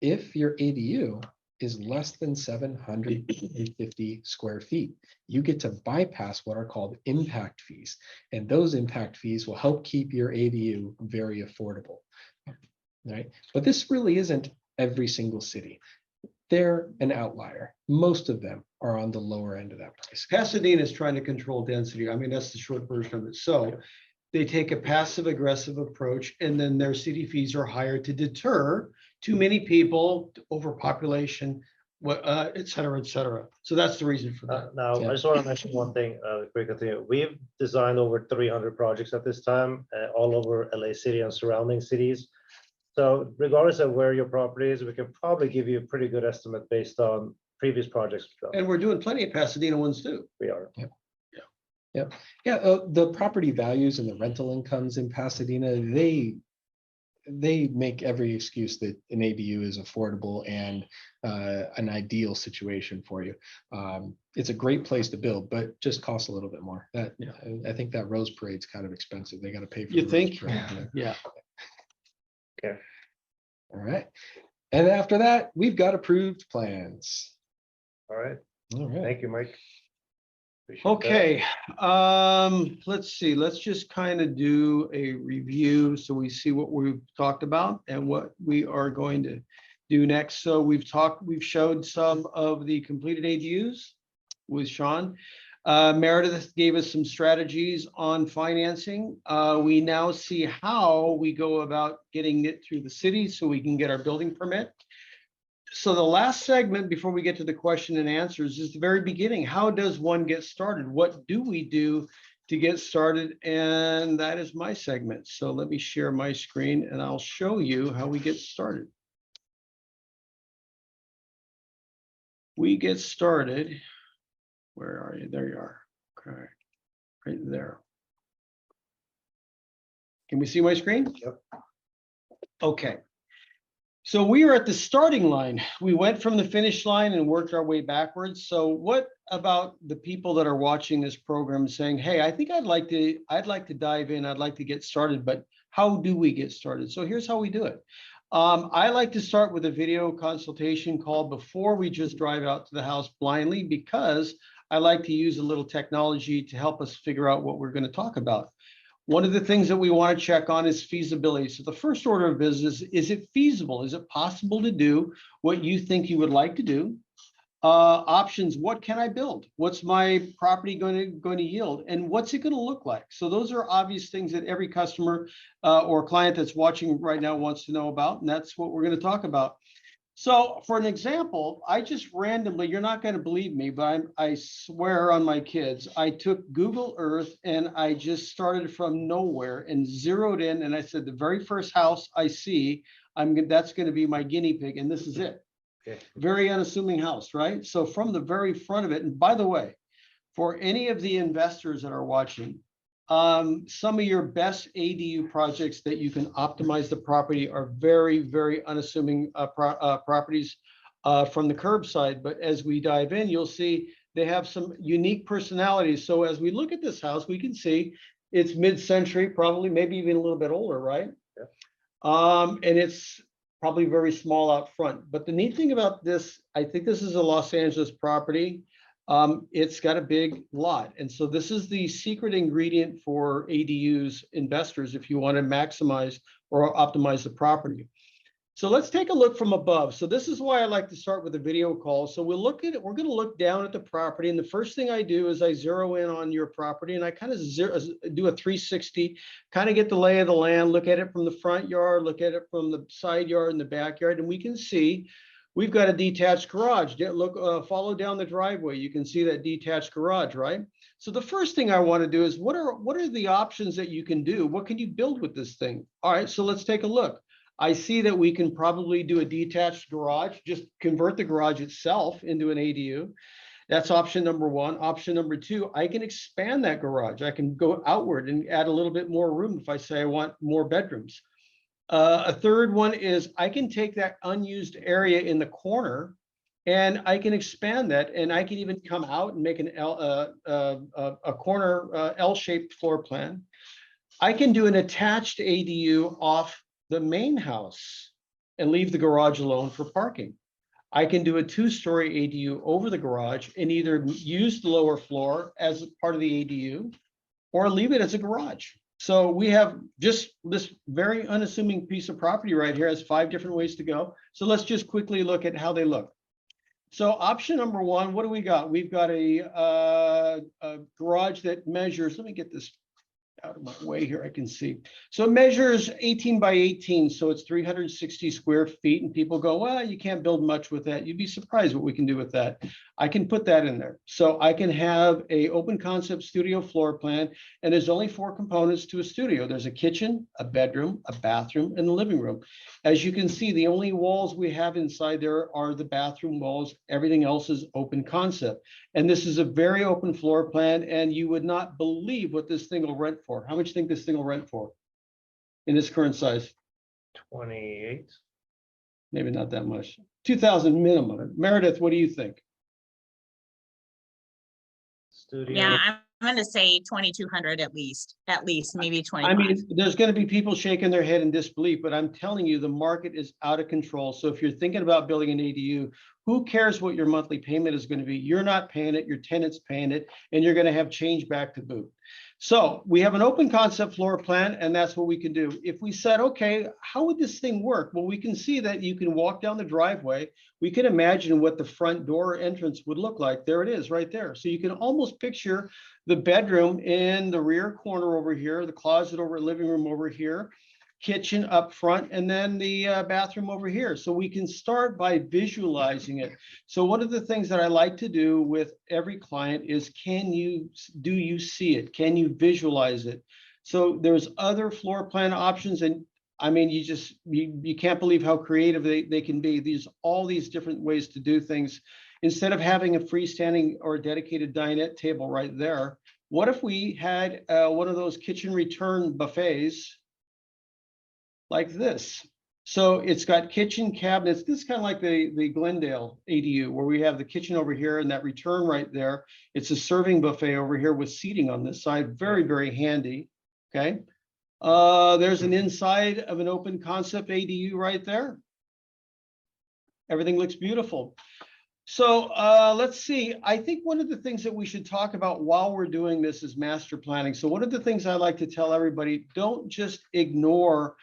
If your ADU is less than 750 square feet, you get to bypass what are called impact fees. And those impact fees will help keep your ADU very affordable, right? But this really isn't every single city. They're an outlier. Most of them are on the lower end of that price. Pasadena is trying to control density. I mean, that's the short version of it. So they take a passive aggressive approach and then their city fees are higher to deter too many people, overpopulation, et cetera, et cetera. So that's the reason for that. Now, Yeah. I just want to mention one thing quickly. We've designed over 300 projects at this time, all over LA City and surrounding cities. So regardless of where your property is, we can probably give you a pretty good estimate based on previous projects we've done. And we're doing plenty of Pasadena ones too. We are. Yeah. The property values and the rental incomes in Pasadena, they make every excuse that an ADU is affordable and an ideal situation for you. It's a great place to build, but just costs a little bit more. That I think that Rose Parade's kind of expensive. They got to pay for You the think? Rose Parade. Yeah. Okay. All right. And after that, we've got approved plans. All right. All right. Thank you, Mike. Appreciate that. Okay, let's see, let's just kind of do a review so we see what we've talked about and what we are going to do next. So we've showed some of the completed ADUs with Sean. Meredith gave us some strategies on financing. We now see how we go about getting it through the city so we can get our building permit. So the last segment before we get to the question and answers is the very beginning. How does one get started? What do we do to get started? And that is my segment. So let me share my screen and I'll show you how we get started. We get started. Where are you? There you are. Okay, right there. Can we see my screen? Yep. Okay. So we are at the starting line. We went from the finish line and worked our way backwards. So what about the people that are watching this program saying, hey, I think I'd like to dive in, I'd like to get started, but how do we get started? So here's how we do it. I like to start with a video consultation call before we just drive out to the house blindly, because I like to use a little technology to help us figure out what we're going to talk about. One of the things that we want to check on is feasibility. So the first order of business, is it feasible? Is it possible to do what you think you would like to do? Options, what can I build? What's my property going to yield? And what's it going to look like? So those are obvious things that every customer or client that's watching right now wants to know about. And that's what we're going to talk about. So for an example, I just randomly, you're not going to believe me, but I swear on my kids, I took Google Earth and I just started from nowhere and zeroed in. And I said, the very first house I see, that's going to be my guinea pig. And this is it. Okay. Very unassuming house, right? So from the very front of it, and by the way, for any of the investors that are watching, some of your best ADU projects that you can optimize the property are very, very unassuming properties from the curbside. But as we dive in, you'll see they have some unique personalities. So as we look at this house, we can see it's mid-century, probably maybe even a little bit older, right? Yeah. And it's probably very small out front. But the neat thing about this, I think this is a Los Angeles property. It's got a big lot. And so this is the secret ingredient for ADUs investors if you want to maximize or optimize the property. So let's take a look from above. So this is why I like to start with a video call. So we'll look at it. We're going to look down at the property. And the first thing I do is I zero in on your property and I kind of do a 360, kind of get the lay of the land, look at it from the front yard, look at it from the side yard and the backyard. And we can see we've got a detached garage. Look, follow down the driveway. You can see that detached garage, right? So the first thing I want to do is what are the options that you can do? What can you build with this thing? All right, so let's take a look. I see that we can probably do a detached garage, just convert the garage itself into an ADU. That's option number one. Option number two, I can expand that garage. I can go outward and add a little bit more room if I say I want more bedrooms. A third one is I can take that unused area in the corner and I can expand that, and I can even come out and make a corner L-shaped floor plan. I can do an attached ADU off the main house and leave the garage alone for parking. I can do a 2-story ADU over the garage and either use the lower floor as part of the ADU or leave it as a garage. So we have just this very unassuming piece of property right here has 5 different ways to go. So let's just quickly look at how they look. So option number one, what do we got? We've got a garage that measures, let me get this out of my way here, I can see. So it measures 18 by 18, so it's 360 square feet, and people go, well, you can't build much with that. You'd be surprised what we can do with that. I can put that in there. So I can have a open concept studio floor plan, and there's only 4 components to a studio. There's a kitchen, a bedroom, a bathroom, and a living room. As you can see, the only walls we have inside there are the bathroom walls. Everything else is open concept. And this is a very open floor plan, and you would not believe what this thing will rent for. How much do you think this thing will rent for in its current size? 28. Maybe not that much. 2,000 minimum. Meredith, what do you think? Studio. Yeah, I'm gonna say 2,200 at least, maybe 25. I mean, there's going to be people shaking their head in disbelief, but I'm telling you, the market is out of control. So if you're thinking about building an ADU, who cares what your monthly payment is going to be? You're not paying it, your tenant's paying it, and you're going to have change back to boot. So we have an open concept floor plan, and that's what we can do. If we said, okay, how would this thing work? Well, we can see that you can walk down the driveway. We can imagine what the front door entrance would look like. There it is right there. So you can almost picture the bedroom in the rear corner over here, the closet over, living room over here, kitchen up front, and then the bathroom over here. So we can start by visualizing it. So one of the things that I like to do with every client is, do you see it? Can you visualize it? So there's other floor plan options, and I mean, you can't believe how creative they can be. All these different ways to do things. Instead of having a freestanding or dedicated dinette table right there, what if we had one of those kitchen return buffets like this? So it's got kitchen cabinets. This is kind of like the Glendale ADU, where we have the kitchen over here and that return right there. It's a serving buffet over here with seating on this side. Very, very handy. Okay. There's an inside of an open concept ADU right there. Everything looks beautiful. So let's see. I think one of the things that we should talk about while we're doing this is master planning. So one of the things I like to tell everybody, don't just ignore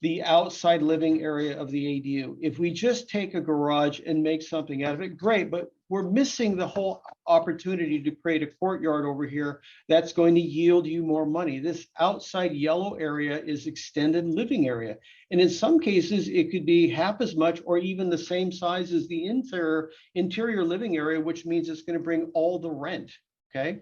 the outside living area of the ADU. If we just take a garage and make something out of it, great, but we're missing the whole opportunity to create a courtyard over here that's going to yield you more money. This outside yellow area is extended living area. And in some cases, it could be half as much or even the same size as the interior living area, which means it's going to bring all the rent, okay?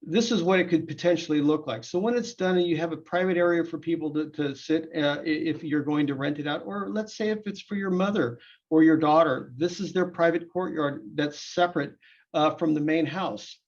This is what it could potentially look like. So when it's done and you have a private area for people to sit, if you're going to rent it out, or let's say if it's for your mother or your daughter, this is their private courtyard that's separate from the main house.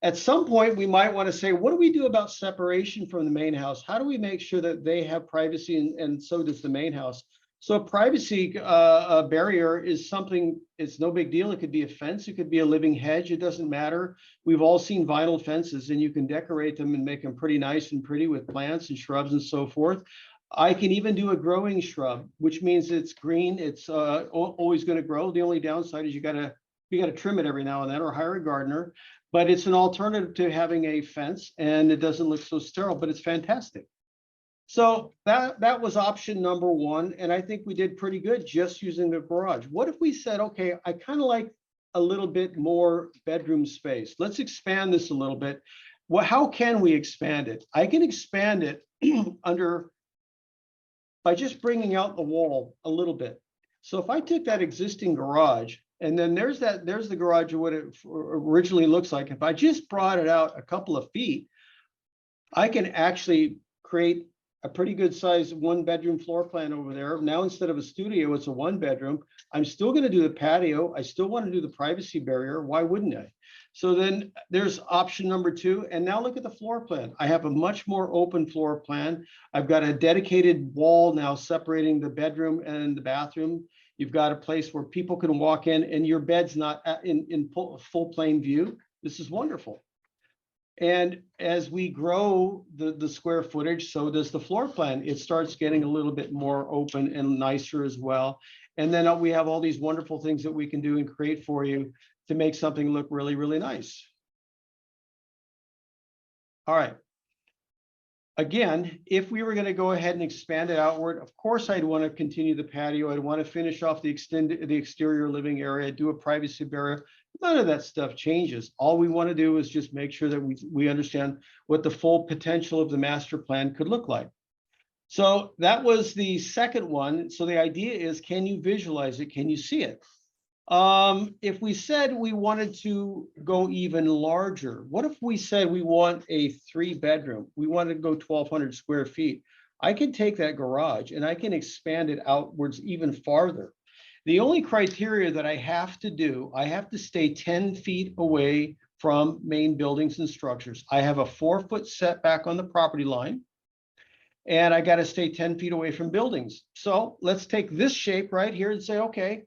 At some point, we might want to say, what do we do about separation from the main house? How do we make sure that they have privacy and so does the main house? So a privacy barrier is something, it's no big deal. It could be a fence, it could be a living hedge, it doesn't matter. We've all seen vinyl fences and you can decorate them and make them pretty nice and pretty with plants and shrubs and so forth. I can even do a growing shrub, which means it's green, it's always going to grow. The only downside is you gotta trim it every now and then or hire a gardener, but it's an alternative to having a fence and it doesn't look so sterile, but it's fantastic. So that was option number one. And I think we did pretty good just using the garage. What if we said, okay, I kind of like a little bit more bedroom space. Let's expand this a little bit. Well, how can we expand it? I can expand it by just bringing out the wall a little bit. So if I took that existing garage and then there's the garage of what it originally looks like. If I just brought it out a couple of feet, I can actually create a pretty good size 1-bedroom floor plan over there. Now, instead of a studio, it's a 1-bedroom. I'm still going to do the patio. I still want to do the privacy barrier. Why wouldn't I? So then there's option number 2. And now look at the floor plan. I have a much more open floor plan. I've got a dedicated wall now separating the bedroom and the bathroom. You've got a place where people can walk in and your bed's not in full plane view. This is wonderful. And as we grow the square footage, so does the floor plan. It starts getting a little bit more open and nicer as well. And then we have all these wonderful things that we can do and create for you to make something look really, really nice. All right. Again, if we were going to go ahead and expand it outward, of course, I'd want to continue the patio. I'd want to finish off the exterior living area, do a privacy barrier. None of that stuff changes. All we want to do is just make sure that we understand what the full potential of the master plan could look like. So that was the second one. So the idea is, can you visualize it? Can you see it? If we said we wanted to go even larger, what if we said we want a 3-bedroom? We want to go 1,200 square feet. I can take that garage and I can expand it outwards even farther. The only criteria that I have to do, I have to stay 10 feet away from main buildings and structures. I have a 4-foot setback on the property line. and I got to stay 10 feet away from buildings. So let's take this shape right here and say, okay,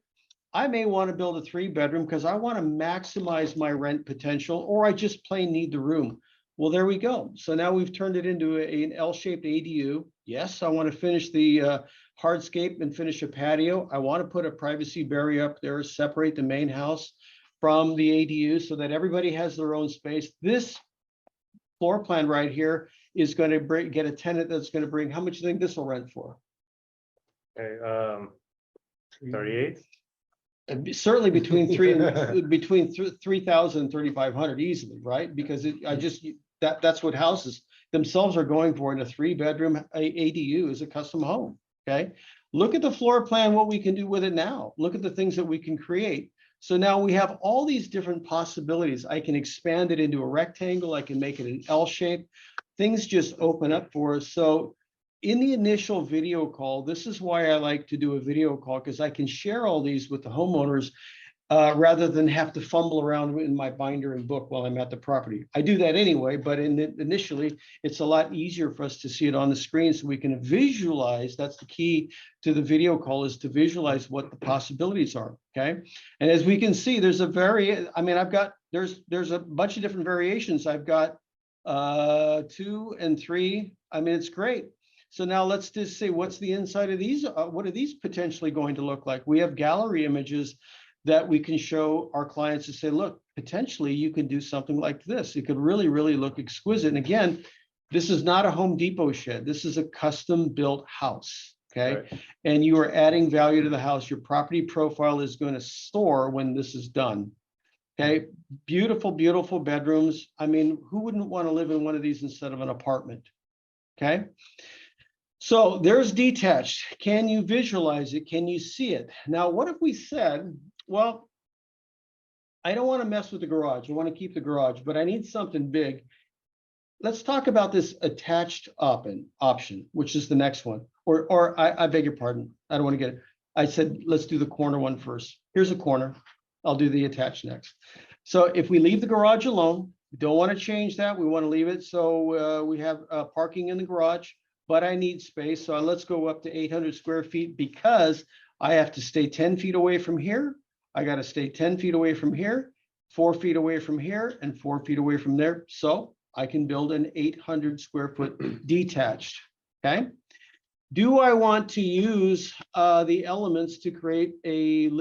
I may want to build a 3-bedroom because I want to maximize my rent potential, or I just plain need the room. Well, there we go. So now we've turned it into an L-shaped ADU. Yes, I want to finish the hardscape and finish a patio. I want to put a privacy barrier up there, separate the main house from the ADU so that everybody has their own space. This floor plan right here is going to get a tenant that's going to bring, how much do you think this will rent for? Okay, 38. Certainly between 3,000 and 3,500 easily, right? Because that's what houses themselves are going for in a 3-bedroom ADU is a custom home. Okay, look at the floor plan, what we can do with it now. Look at the things that we can create. So now we have all these different possibilities. I can expand it into a rectangle. I can make it an L shape. Things just open up for us. So in the initial video call, this is why I like to do a video call, because I can share all these with the homeowners rather than have to fumble around in my binder and book while I'm at the property. I do that anyway, but initially, it's a lot easier for us to see it on the screen so we can visualize. That's the key to the video call, is to visualize what the possibilities are, okay? And as we can see, there's a there's a bunch of different variations. I've got 2 and 3. I mean, it's great. So now let's just say, what's the inside of these? What are these potentially going to look like? We have gallery images that we can show our clients to say, look, potentially you can do something like this. It could really, really look exquisite. And again, this is not a Home Depot shed. This is a custom built house, okay? Right. And you are adding value to the house. Your property profile is going to soar when this is done, okay? Beautiful, beautiful bedrooms. I mean, who wouldn't want to live in one of these instead of an apartment, okay? So there's detached. Can you visualize it? Can you see it? Now, what if we said, well, I don't want to mess with the garage. I want to keep the garage, but I need something big. Let's talk about this attached option, which is the next one. Or I beg your pardon. I don't want to get it. I said, let's do the corner one first. Here's a corner. I'll do the attached next. So if we leave the garage alone, we don't want to change that. We want to leave it. So we have parking in the garage, but I need space. So let's go up to 800 square feet because I have to stay 10 feet away from here. I got to stay 10 feet away from here, 4 feet away from here, and 4 feet away from there. So I can build an 800 square foot detached, okay? Do I want to use the elements to create a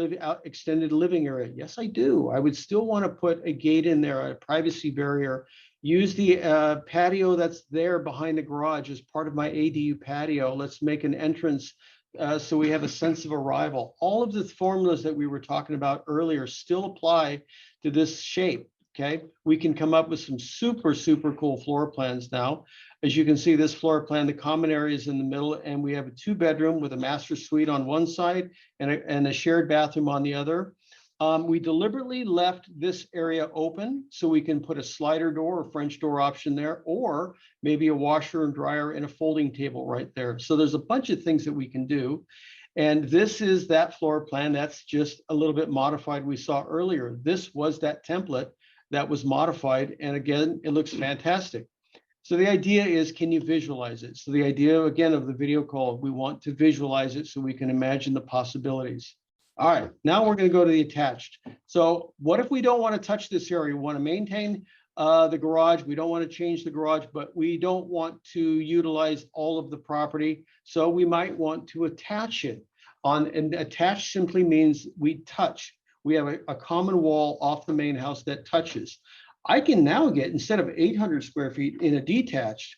extended living area? Yes, I do. I would still want to put a gate in there, a privacy barrier, use the patio that's there behind the garage as part of my ADU patio. Let's make an entrance so we have a sense of arrival. All of the formulas that we were talking about earlier still apply to this shape, okay? We can come up with some super, super cool floor plans now. As you can see, this floor plan, the common area is in the middle, and we have a 2-bedroom with a master suite on one side and a shared bathroom on the other. We deliberately left this area open so we can put a slider door or French door option there, or maybe a washer and dryer and a folding table right there. So there's a bunch of things that we can do. And this is that floor plan. That's just a little bit modified we saw earlier. This was that template that was modified. And again, it looks fantastic. So the idea is, can you visualize it? So the idea, again, of the video call, we want to visualize it so we can imagine the possibilities. All right, now we're going to go to the attached. So what if we don't want to touch this area? We want to maintain the garage. We don't want to change the garage, but we don't want to utilize all of the property. So we might want to attach it and attach simply means we touch. We have a common wall off the main house that touches. I can now get, instead of 800 square feet in a detached,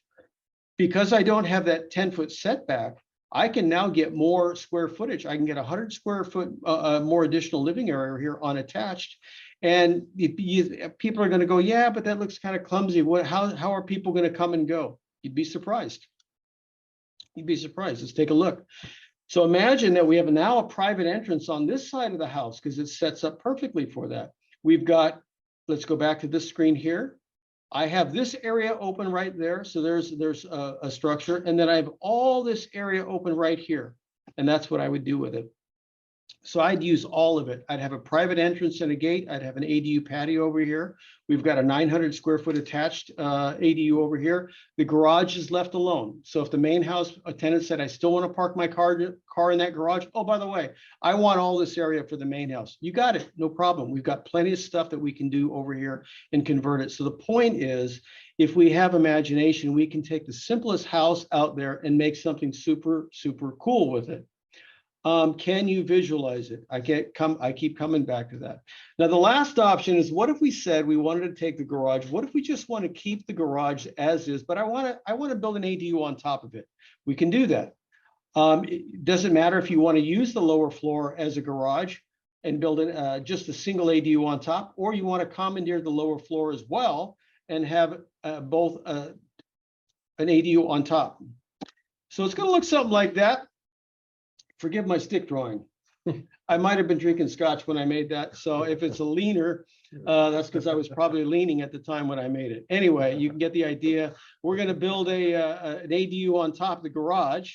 because I don't have that 10-foot setback, I can now get more square footage. I can get 100 square foot more additional living area here on attached. And people are going to go, yeah, but that looks kind of clumsy. How are people going to come and go? You'd be surprised. You'd be surprised. Let's take a look. So imagine that we have now a private entrance on this side of the house because it sets up perfectly for that. We've got, let's go back to this screen here. I have this area open right there. So there's a structure. And then I have all this area open right here. And that's what I would do with it. So I'd use all of it. I'd have a private entrance and a gate. I'd have an ADU patio over here. We've got a 900 square foot attached ADU over here. The garage is left alone. So if the main house tenant said, I still want to park my car in that garage. Oh, by the way, I want all this area for the main house. You got it. No problem. We've got plenty of stuff that we can do over here and convert it. So the point is, if we have imagination, we can take the simplest house out there and make something super, super cool with it. Can you visualize it? I keep coming back to that. Now, the last option is, what if we said we wanted to take the garage? What if we just want to keep the garage as is, but I want to build an ADU on top of it? We can do that. It doesn't matter if you want to use the lower floor as a garage and build just a single ADU on top, or you want to commandeer the lower floor as well and have both an ADU on top. So it's going to look something like that. Forgive my stick drawing. I might have been drinking scotch when I made that. So if it's a leaner, that's because I was probably leaning at the time when I made it. Anyway, you can get the idea. We're going to build an ADU on top of the garage.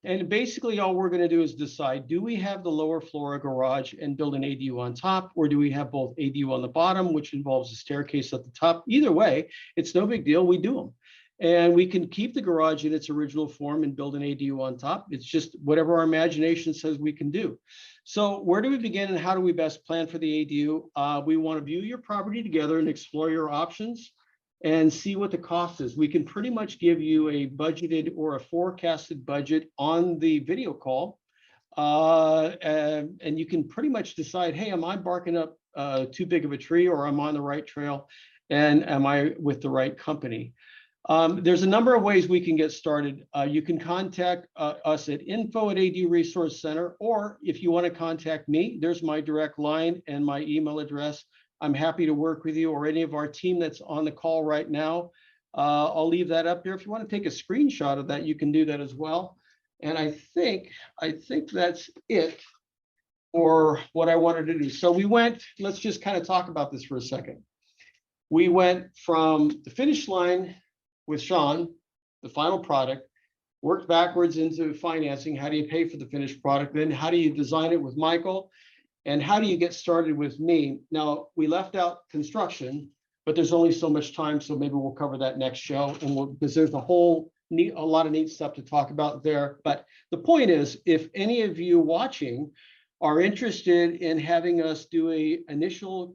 And basically all we're going to do is decide, do we have the lower floor garage and build an ADU on top, or do we have both ADU on the bottom, which involves a staircase at the top? Either way, it's no big deal. We do them. And we can keep the garage in its original form and build an ADU on top. It's just whatever our imagination says we can do. So where do we begin and how do we best plan for the ADU? We want to view your property together and explore your options and see what the cost is. We can pretty much give you a budgeted or a forecasted budget on the video call. And you can pretty much decide, hey, am I barking up too big of a tree, or am I on the right trail? And am I with the right company? There's a number of ways we can get started. You can contact us at info@ADU Resource Center, or if you want to contact me, there's my direct line and my email address. I'm happy to work with you, or any of our team that's on the call right now. I'll leave that up there. If you want to take a screenshot of that, you can do that as well. And I think that's it for what I wanted to do. So let's just kind of talk about this for a second. We went from the finish line with Sean, the final product, worked backwards into financing. How do you pay for the finished product? Then how do you design it with Michael? And how do you get started with me? Now, we left out construction, but there's only so much time, so maybe we'll cover that next show. And because there's a lot of neat stuff to talk about there. But the point is, if any of you watching are interested in having us do an initial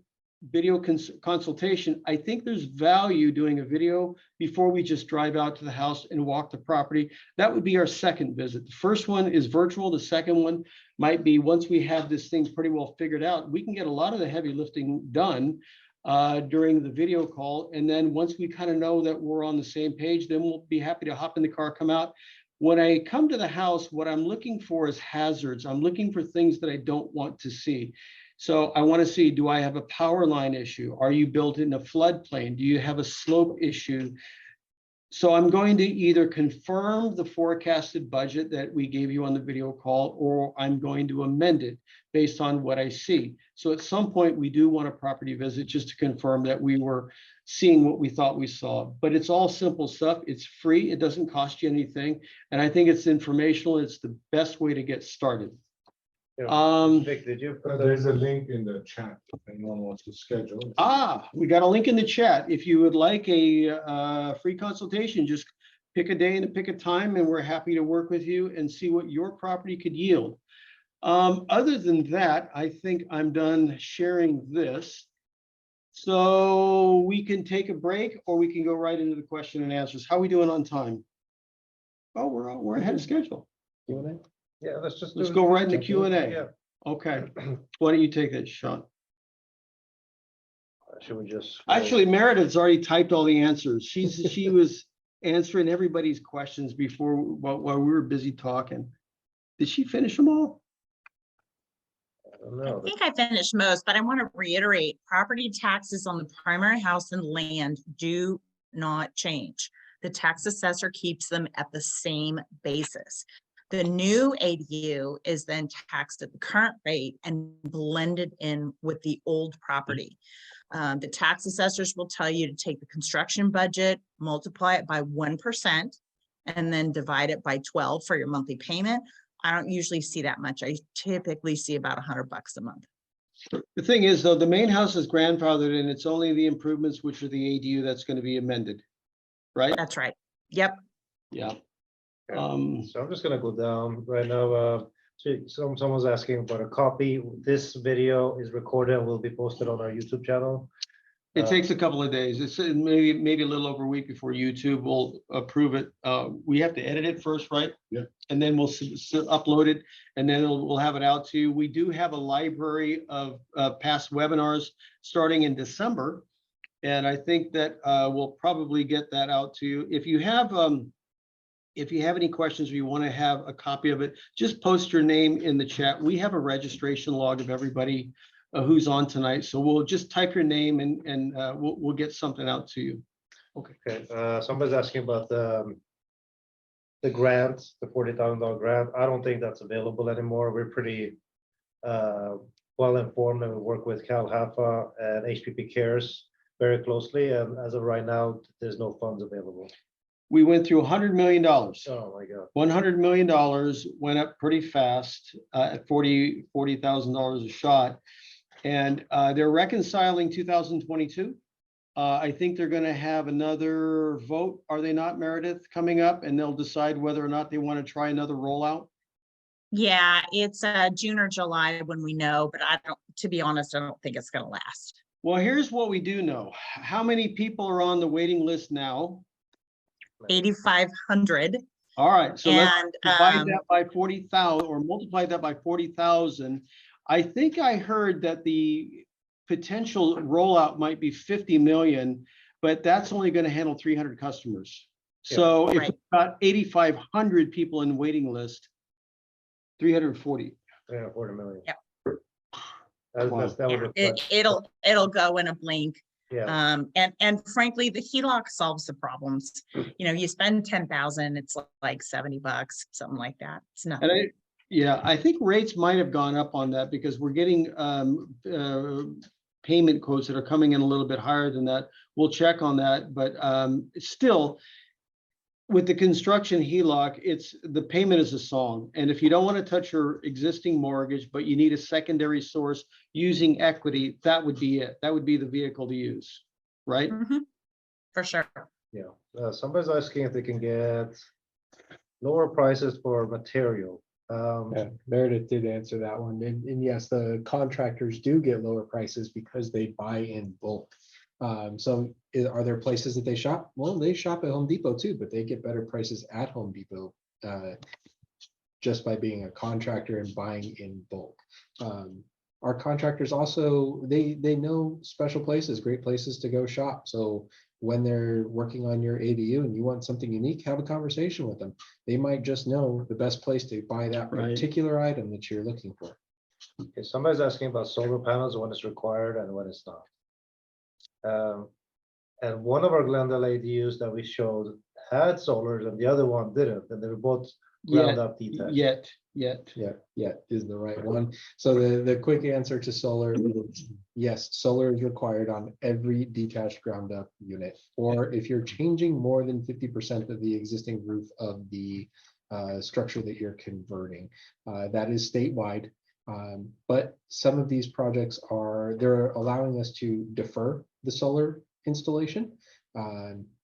video consultation, I think there's value doing a video before we just drive out to the house and walk the property. That would be our second visit. The first one is virtual. The second one might be, once we have this thing pretty well figured out, we can get a lot of the heavy lifting done during the video call. And then once we kind of know that we're on the same page, then we'll be happy to hop in the car, come out. When I come to the house, what I'm looking for is hazards. I'm looking for things that I don't want to see. So I want to see, do I have a power line issue? Are you built in a floodplain? Do you have a slope issue? So I'm going to either confirm the forecasted budget that we gave you on the video call, or I'm going to amend it based on what I see. So at some point, we do want a property visit just to confirm that we were seeing what we thought we saw. But it's all simple stuff. It's free. It doesn't cost you anything. And I think it's informational. It's the best way to get started. Vic, did you put There's a link in the chat if anyone wants to schedule. We got a link in the chat. If you would like a free consultation, just pick a day and pick a time, and we're happy to work with you and see what your property could yield. Other than that, I think I'm done sharing this. So we can take a break, or we can go right into the question and answers. How are we doing on time? Oh, we're ahead of schedule. Q&A? Yeah, let's go right into Q&A. Yeah. Okay. Why don't you take that, Sean? Should we just? Actually, Meredith's already typed all the answers. She was answering everybody's questions before while we were busy talking. Did she finish them all? I don't know. I think I finished most, but I want to reiterate, property taxes on the primary house and land do not change. The tax assessor keeps them at the same basis. The new ADU is then taxed at the current rate and blended in with the old property. The tax assessors will tell you to take the construction budget, multiply it by 1%, and then divide it by 12 for your monthly payment. I don't usually see that much. I typically see about $100 a month. The thing is, though, the main house is grandfathered and it's only the improvements, which are the ADU, that's going to be amended, right? That's right. Yep. Yeah. Okay. So I'm just gonna go down right now. Someone's asking about a copy. This video is recorded and will be posted on our YouTube channel. It takes a couple of days. It's maybe a little over a week before YouTube will approve it. We have to edit it first, right? Yeah. And then we'll upload it, and then we'll have it out to you. We do have a library of past webinars starting in December, and I think that we'll probably get that out to you. If you have any questions or you want to have a copy of it, just post your name in the chat. We have a registration log of everybody who's on tonight. So we'll just type your name and we'll get something out to you. Okay. Somebody's asking about the grant, the $40,000 grant. I don't think that's available anymore. We're pretty well informed, and we work with Cal HAFA and HPP Cares very closely. And as of right now, there's no funds available. We went through $100 million. Oh my God. $100 million went up pretty fast at $40,000 a shot. And they're reconciling 2022. I think they're going to have another vote, are they not, Meredith, coming up, and they'll decide whether or not they want to try another rollout? Yeah, it's June or July when we know, but to be honest, I don't think it's going to last. Well, here's what we do know. How many people are on the waiting list now? 8,500. All right, so let's And divide that by 40,000 or multiply that by 40,000. I think I heard that the potential rollout might be 50 million, but that's only going to handle 300 customers. So if right. we've got 8,500 people in waiting list, 340. 340 million. Yep. It'll go in a blink. Yeah. And frankly, the HELOC solves the problems. You spend 10,000, it's like $70, something like that. It's nothing. Yeah, I think rates might have gone up on that because we're getting payment quotes that are coming in a little bit higher than that. We'll check on that, but still, with the construction HELOC, the payment is a song. And if you don't want to touch your existing mortgage, but you need a secondary source using equity, that would be it. That would be the vehicle to use, right? Mm-hmm. For sure. Yeah. Somebody's asking if they can get lower prices for material. Yeah, Meredith did answer that one. And yes, the contractors do get lower prices because they buy in bulk. So are there places that they shop? Well, they shop at Home Depot too, but they get better prices at Home Depot just by being a contractor and buying in bulk. Our contractors also, they know special places, great places to go shop. So when they're working on your ADU and you want something unique, have a conversation with them. They might just know the best place to buy that particular item that you're looking for. Okay, somebody's asking about solar panels, when it's required and when it's not. And one of our Glendale ADUs that we showed had solars and the other one didn't, and they were both ground up detached. Yet is the right one. So the quick answer to solar is yes, solar is required on every detached ground up unit. Or if you're changing more than 50% of the existing roof of the structure that you're converting, that is statewide. But some of these projects they're allowing us to defer the solar installation.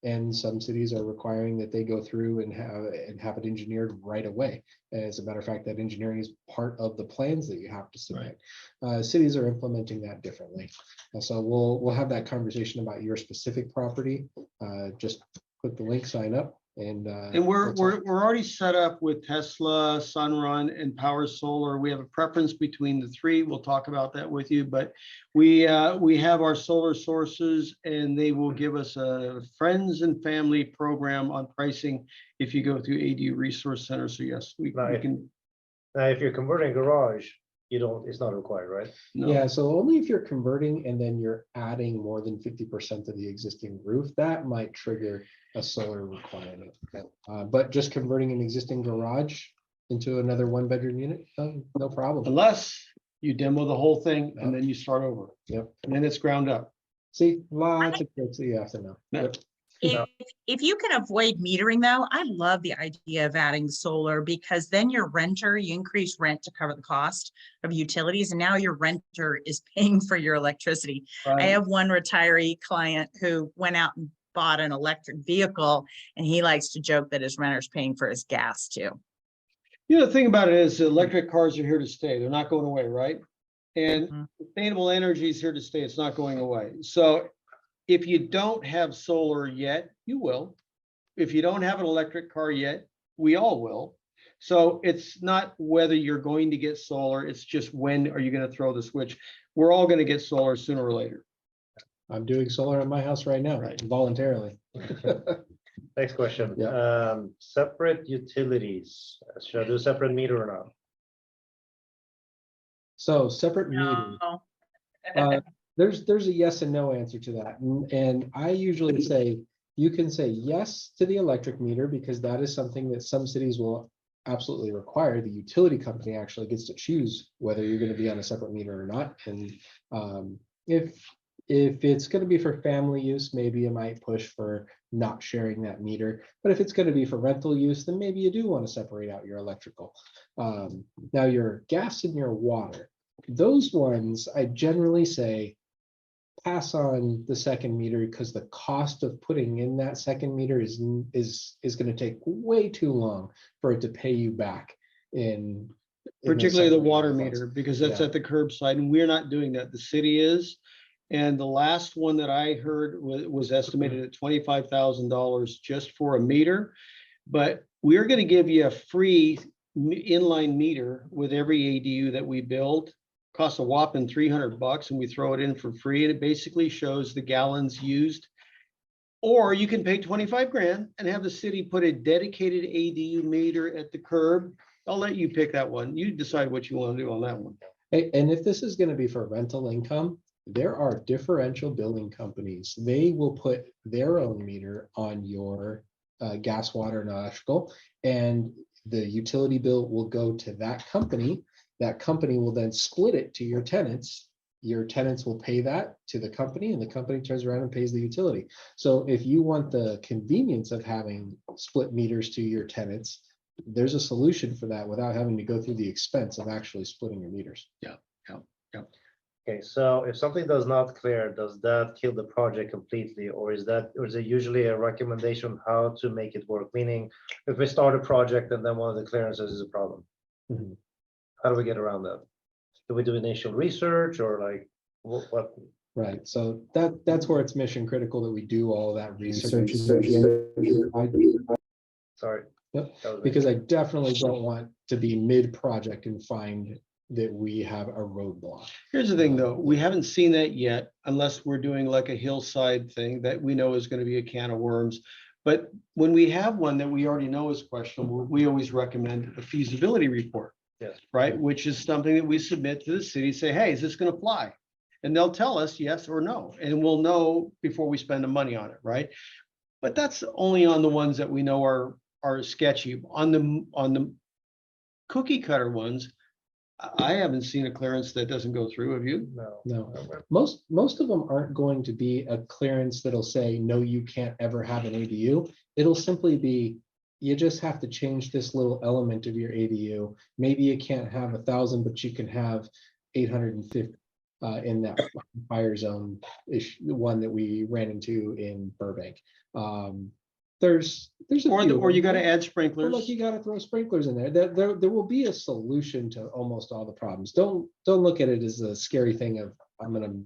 And some cities are requiring that they go through and have it engineered right away. As a matter of fact, that engineering is part of the plans that you have to submit. Cities are implementing that differently. So we'll have that conversation about your specific property. Just click the link, sign up. And we're already set up with Tesla, Sunrun, and Power Solar. We have a preference between the three. We'll talk about that with you, but we have our solar sources, and they will give us a friends and family program on pricing if you go through ADU Resource Center. So yes, we can. Now, if you're converting a garage, it's not required, right? No. Yeah, so only if you're converting and then you're adding more than 50% of the existing roof, that might trigger a solar requirement. But just converting an existing garage into another 1-bedroom unit, no problem. Unless you demo the whole thing and then you start over. Yep. And then it's ground up. See, lots of tricks that you have to know. Yep. If you can avoid metering though, I love the idea of adding solar because then your renter, you increase rent to cover the cost of utilities. And now your renter is paying for your electricity. I have one retiree client who went out and bought an electric vehicle and he likes to joke that his renter's paying for his gas too. You know, the thing about it is electric cars are here to stay. They're not going away, right? And Mhm. sustainable energy is here to stay. It's not going away. So if you don't have solar yet, you will. If you don't have an electric car yet, we all will. So it's not whether you're going to get solar, it's just when are you going to throw the switch? We're all going to get solar sooner or later. I'm doing solar at my house right now, Right. voluntarily. Next question. Yeah. Separate utilities. Should I do a separate meter or not? So separate meters. No. There's a yes and no answer to that. And I usually say, you can say yes to the electric meter because that is something that some cities will absolutely require. The utility company actually gets to choose whether you're going to be on a separate meter or not. And if it's going to be for family use, maybe you might push for not sharing that meter. But if it's going to be for rental use, then maybe you do want to separate out your electrical. Now your gas and your water, those ones I generally say pass on the second meter because the cost of putting in that second meter is going to take way too long for it to pay you back in Particularly the second water funds. meter, because that's Yeah. at the curbside and we're not doing that. The city is. And the last one that I heard was estimated at $25,000 just for a meter. But we're going to give you a free inline meter with every ADU that we build. Costs a whopping $300 and we throw it in for free. And it basically shows the gallons used. Or you can pay 25 grand and have the city put a dedicated ADU meter at the curb. I'll let you pick that one. You decide what you want to do on that one. And if this is going to be for rental income, there are differential billing companies. They will put their own meter on your gas, water, and electrical, and the utility bill will go to that company. That company will then split it to your tenants. Your tenants will pay that to the company, and the company turns around and pays the utility. So if you want the convenience of having split meters to your tenants, there's a solution for that without having to go through the expense of actually splitting your meters. Okay, so if something does not clear, does that kill the project completely, or is it usually a recommendation how to make it work? Meaning, if we start a project and then one of the clearances is a problem, Mhm. how do we get around that? Do we do initial research or like what? Right, so that's where it's mission critical that we do all that research. Sorry. Yep, that was me. because I definitely don't want to be mid-project and find that we have a roadblock. Here's the thing though, we haven't seen that yet unless we're doing like a hillside thing that we know is going to be a can of worms. But when we have one that we already know is questionable, we always recommend a feasibility report. Yes. Right, which is something that we submit to the city, say, hey, is this going to fly? And they'll tell us yes or no, and we'll know before we spend the money on it, right? But that's only on the ones that we know are sketchy. On the cookie cutter ones, I haven't seen a clearance that doesn't go through. Have you? No, most of them aren't going to be a clearance that'll say, no, you can't ever have an ADU. It'll simply be, you just have to change this little element of your ADU. Maybe you can't have 1,000, but you can have 850 in that fire zone issue, one that we ran into in Burbank. There's a few, or you got to but add sprinklers. look, you got to throw sprinklers in there. There will be a solution to almost all the problems. Don't look at it as a scary thing of I'm going to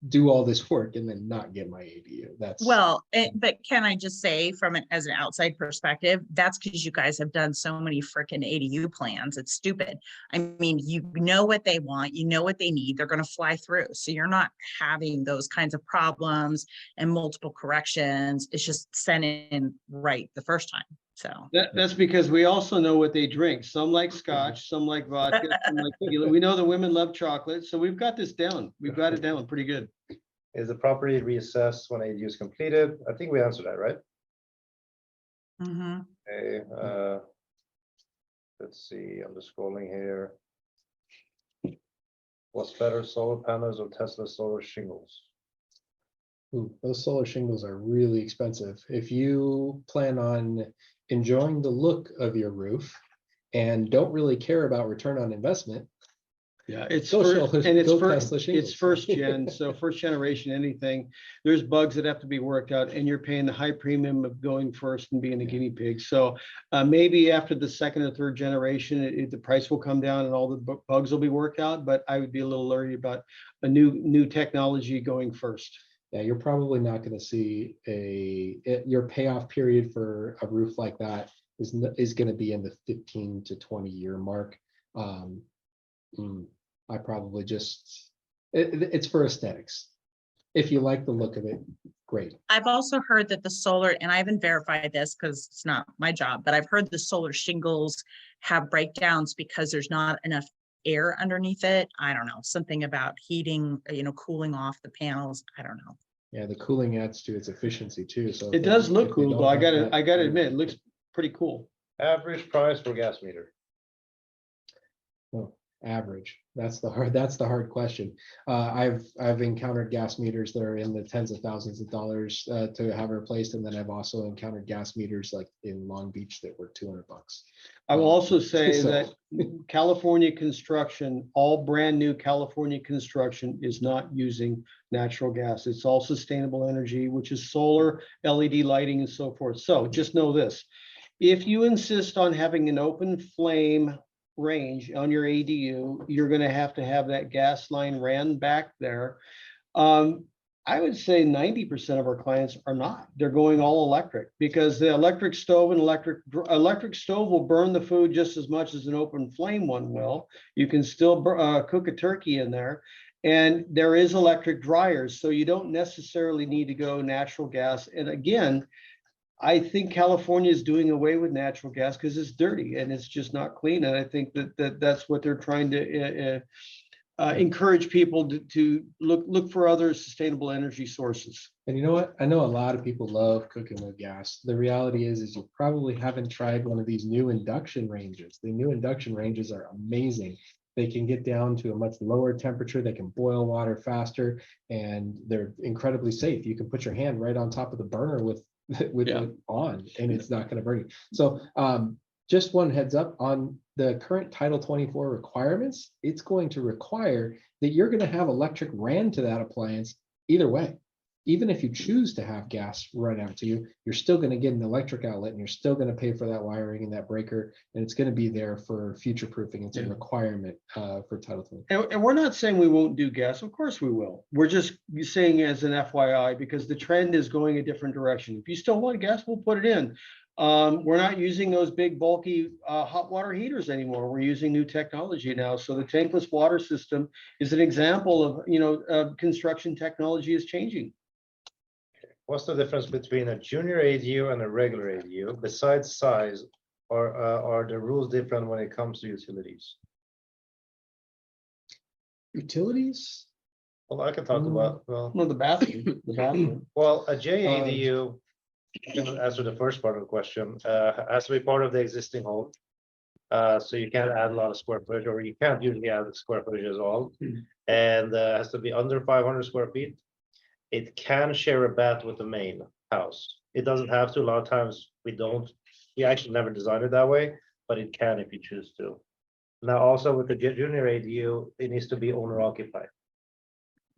do all this work and then not get my ADU. That's Well, but can I just say from as an outside perspective, that's because you guys have done so many freaking ADU plans. It's stupid. I mean, you know what they want, you know what they need, they're going to fly through. So you're not having those kinds of problems and multiple corrections. It's just sent in right the first time. So That's because we also know what they drink. Some like scotch, some like vodka, some like tequila. We know the women love chocolate, so we've got this down. We've got it down pretty good. Is the property reassessed when ADU is completed? I think we answered that, right? mhm. Okay, let's see, I'm just scrolling here. What's better, solar panels or Tesla solar shingles? Ooh, those solar shingles are really expensive. If you plan on enjoying the look of your roof and don't really care about return on investment, Yeah, it's Go first, solar- and it's go first, Tesla it's shingles. first gen, so first generation, anything. There's bugs that have to be worked out, and you're paying the high premium of going first and being a guinea pig. So maybe after the second or third generation, the price will come down and all the bugs will be worked out. But I would be a little leery about a new technology going first. Yeah, you're probably not going to see your payoff period for a roof like that is going to be in the 15 to 20 year mark. I probably just it's for aesthetics. If you like the look of it, great. I've also heard that the solar, and I haven't verified this because it's not my job, but I've heard the solar shingles have breakdowns because there's not enough air underneath it. I don't know, something about heating, cooling off the panels. I don't know. Yeah, the cooling adds to its efficiency too. So It does look cool, though. I gotta that- admit, it looks pretty cool. Average price for gas meter. Oh, average. That's the hard question. I've encountered gas meters that are in the tens of thousands of dollars to have replaced, and then I've also encountered gas meters like in Long Beach that were $200. I will also say So- that California construction, all brand new California construction is not using natural gas. It's all sustainable energy, which is solar, LED lighting and so forth. So just know this, if you insist on having an open flame range on your ADU, you're going to have that gas line ran back there. I would say 90% of our clients are not. They're going all electric because the electric stove and electric stove will burn the food just as much as an open flame one will. You can still cook a turkey in there, and there is electric dryers, so you don't necessarily need to go natural gas. And again, I think California is doing away with natural gas because it's dirty and it's just not clean. And I think that's what they're trying to encourage people to look for other sustainable energy sources. And you know what? I know a lot of people love cooking with gas. The reality is you probably haven't tried one of these new induction ranges. The new induction ranges are amazing. They can get down to a much lower temperature. They can boil water faster, and they're incredibly safe. You can put your hand right on top of the burner with Yeah. it on, and it's not going to burn you. So just one heads up on the current Title 24 requirements, it's going to require that you're going to have electric ran to that appliance either way. Even if you choose to have gas run out to you, you're still going to get an electric outlet, and you're still going to pay for that wiring and that breaker, and it's going to be there for future proofing. It's a requirement for Title 24. And we're not saying we won't do gas. Of course we will. We're just saying as an FYI, because the trend is going a different direction. If you still want gas, we'll put it in. We're not using those big bulky hot water heaters anymore. We're using new technology now. So the tankless water system is an example of, construction technology is changing. What's the difference between a junior ADU and a regular ADU? Besides size, are the rules different when it comes to utilities? Utilities? Well, I can talk about, No, the bathroom. well, a JADU, I'm gonna answer the first part of the question, has to be part of the existing home. So you can't add a lot of square footage, or you can't usually add the square footage at all. And has to be under 500 square feet. It can share a bath with the main house. It doesn't have to. A lot of times we actually never designed it that way, but it can if you choose to. Now, also with the junior ADU, it needs to be owner occupied.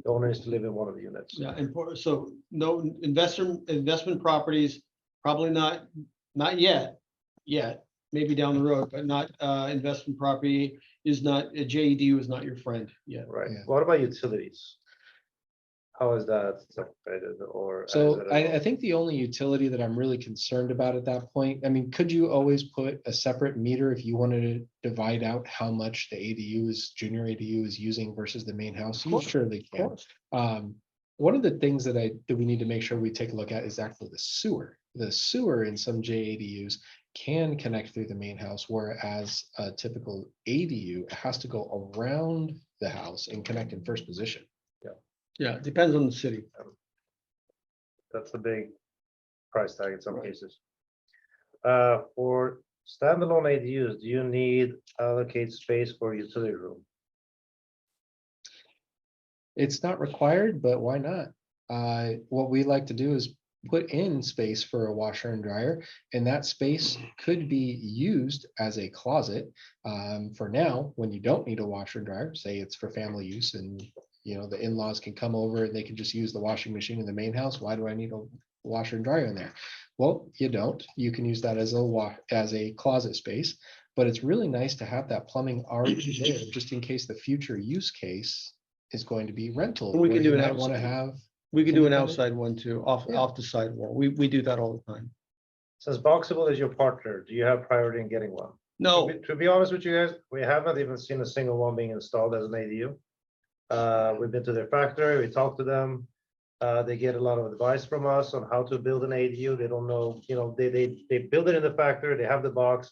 The owner needs to live in one of the units. Yeah, and so no investment properties, probably not yet, maybe down the road, but not investment property is not, a JEDU is not your friend yet. Right. Yeah. What about utilities? How is that separated, or? So is it I think the only utility that I'm really concerned about at that point, I mean, could you always put a separate meter if you wanted to divide out how much the junior ADU is using versus the main house? You surely can. One of the things that we need to make sure we take a look at is actually the sewer. The sewer in some JADUs can connect through the main house, whereas a typical ADU has to go around the house and connect in first position. Yeah, it depends on the city. That's a big price tag in some cases. For standalone ADUs, do you need allocate space for utility room? It's not required, but why not? what we like to do is put in space for a washer and dryer, and that space could be used as a closet. For now, when you don't need a washer and dryer, say it's for family use, and the in-laws can come over and they can just use the washing machine in the main house. Why do I need a washer and dryer in there? Well, you don't. You can use that as a closet space, but it's really nice to have that plumbing already there, just in case the future use case is going to be rental. And we can where do you an might want to outside. have. We could do an independent- outside one too, Yeah. off the sidewall. We do that all the time. Since Boxable is your partner, do you have priority in getting one? No, To be honest with you guys, we haven't even seen a single one being installed as an ADU. We've been to their factory, we talked to them. They get a lot of advice from us on how to build an ADU. They don't know, they build it in the factory, they have the box,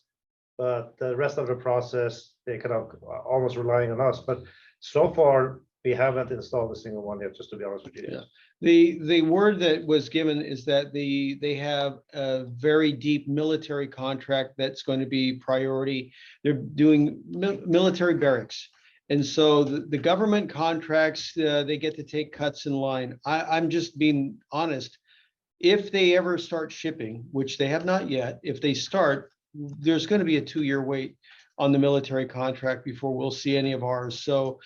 but the rest of the process, they kind of almost relying on us. But so far, we haven't installed a single one yet, just to be honest with you. Yeah. The word that was given is that they have a very deep military contract that's going to be priority. They're doing military barracks. And so the government contracts, they get to take cuts in line. I'm just being honest. If they ever start shipping, which they have not yet, if they start, there's going to be a 2-year wait on the military contract before we'll see any of ours. So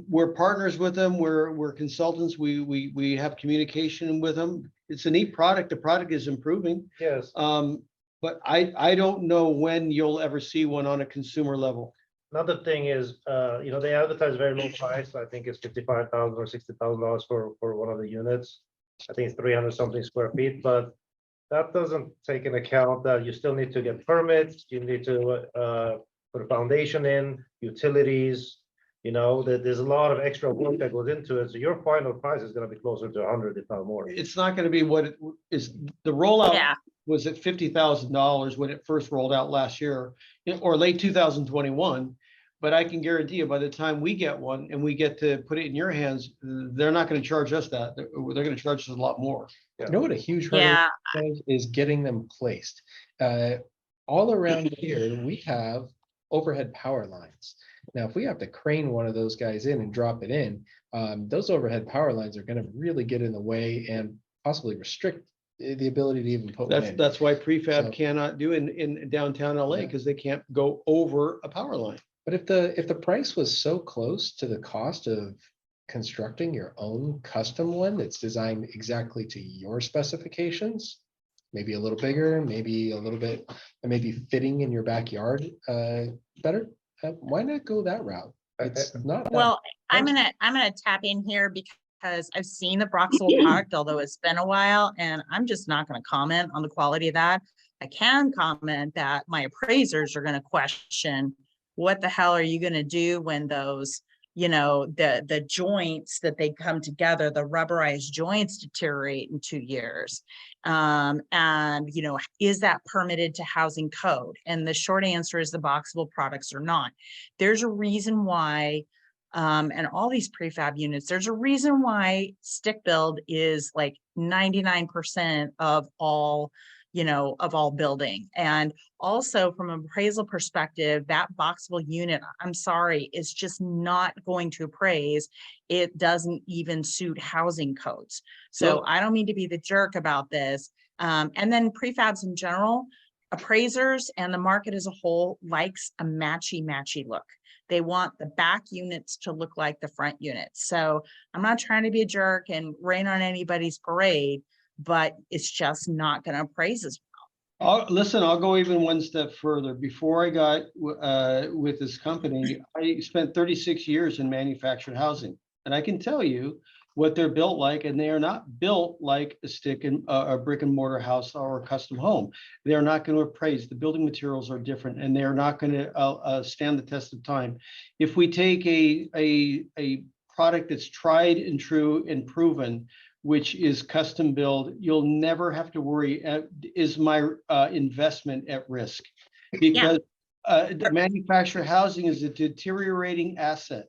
we're partners with them. We're consultants. We have communication with them. It's a neat product. The product is improving. Yes. But I don't know when you'll ever see one on a consumer level. Another thing is, they advertise very low price. I think it's $55,000 or $60,000 for one of the units. I think it's 300 something square feet, but that doesn't take into account that you still need to get permits. You need to put a foundation in, utilities. There's a lot of extra work that goes into it. So your final price is going to be closer to 100, if not more. It's not going to be what it is. The rollout Yeah. was at $50,000 when it first rolled out last year, or late 2021. But I can guarantee you, by the time we get one and we get to put it in your hands, they're not going to charge us that. They're going to charge us a lot more. You know what a huge hurdle Yeah. is getting them placed. All around here, we have overhead power lines. Now, if we have to crane one of those guys in and drop it in, those overhead power lines are going to really get in the way and possibly restrict the ability to even put one in. That's why prefab So- cannot do in downtown LA, Yeah. because they can't go over a power line. But if the price was so close to the cost of constructing your own custom one that's designed exactly to your specifications, maybe a little bigger, maybe a little bit, maybe fitting in your backyard better, why not go that route? It's not that. Well, I'm gonna tap in here because I've seen the Broxel product, although it's been a while, and I'm just not gonna comment on the quality of that. I can comment that my appraisers are gonna question, what the hell are you gonna do when those, the joints that they come together, the rubberized joints deteriorate in 2 years? And, is that permitted to housing code? And the short answer is the boxable products are not. There's a reason why, and all these prefab units, there's a reason why stick build is like 99% of all building. And also from an appraisal perspective, that boxable unit, I'm sorry, is just not going to appraise. It doesn't even suit housing codes. So No. I don't mean to be the jerk about this. And then prefabs in general, appraisers and the market as a whole likes a matchy look. They want the back units to look like the front units. So I'm not trying to be a jerk and rain on anybody's parade, but it's just not going to appraise as Listen, I'll go even one step further. Before I got with this company, I spent 36 years in manufactured housing. And I can tell you what they're built like, and they are not built like a brick and mortar house or a custom home. They are not going to appraise. The building materials are different, and they are not going to stand the test of time. If we take a product that's tried and true and proven, which is custom build, you'll never have to worry, is my investment at risk? Because the manufactured housing is a deteriorating asset.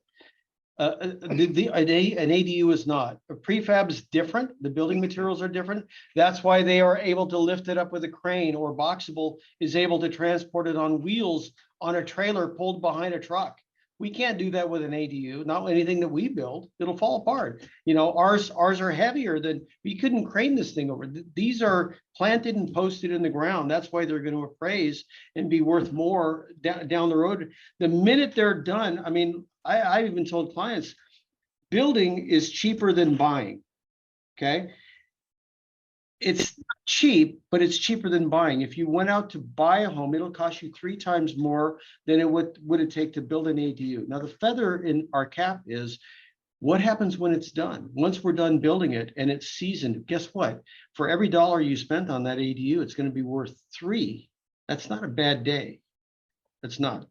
An ADU is not. A prefab is different. The building materials are different. That's why they are able to lift it up with a crane, or boxable is able to transport it on wheels on a trailer pulled behind a truck. We can't do that with an ADU, not anything that we build. It'll fall apart. You know, ours are heavier than, we couldn't crane this thing over. These are planted and posted in the ground. That's why they're going to appraise and be worth more down the road. The minute they're done, I mean, I even told clients, building is cheaper than buying. Okay. It's cheap, but it's cheaper than buying. If you went out to buy a home, it'll cost you 3 times more than it would take to build an ADU. Now, the feather in our cap is what happens when it's done. Once we're done building it and it's seasoned, guess what? For every dollar you spent on that ADU, it's going to be worth 3. That's not a bad day. That's not.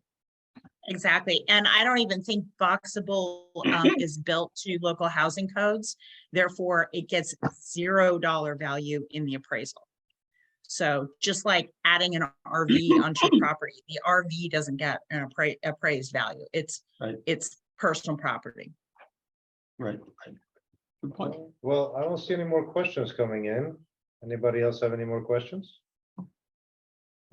Exactly. And I don't even think boxable is built to local housing codes. Therefore, it gets $0 value in the appraisal. So just like adding an RV onto your property, the RV doesn't get an appraised value. It's right. It's personal property. Right. Good point. Well, I don't see any more questions coming in. Anybody else have any more questions?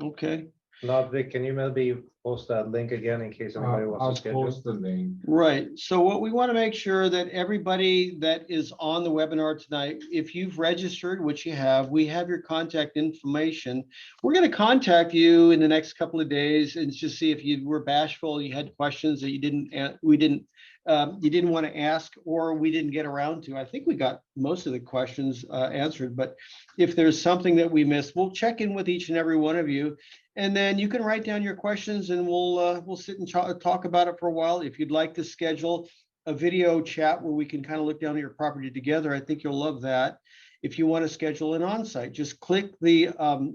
Okay. Not Vic, can you maybe post that link again in case anybody I'll wants to schedule? post the link. Right. So what we want to make sure that everybody that is on the webinar tonight, if you've registered, which you have, we have your contact information. We're going to contact you in the next couple of days and just see if you were bashful, you had questions that you didn't want to ask, or we didn't get around to. I think we got most of the questions answered, but if there's something that we missed, we'll check in with each and every one of you. And then you can write down your questions and we'll sit and talk about it for a while. If you'd like to schedule a video chat where we can kind of look down at your property together, I think you'll love that. If you want to schedule an on-site, just click the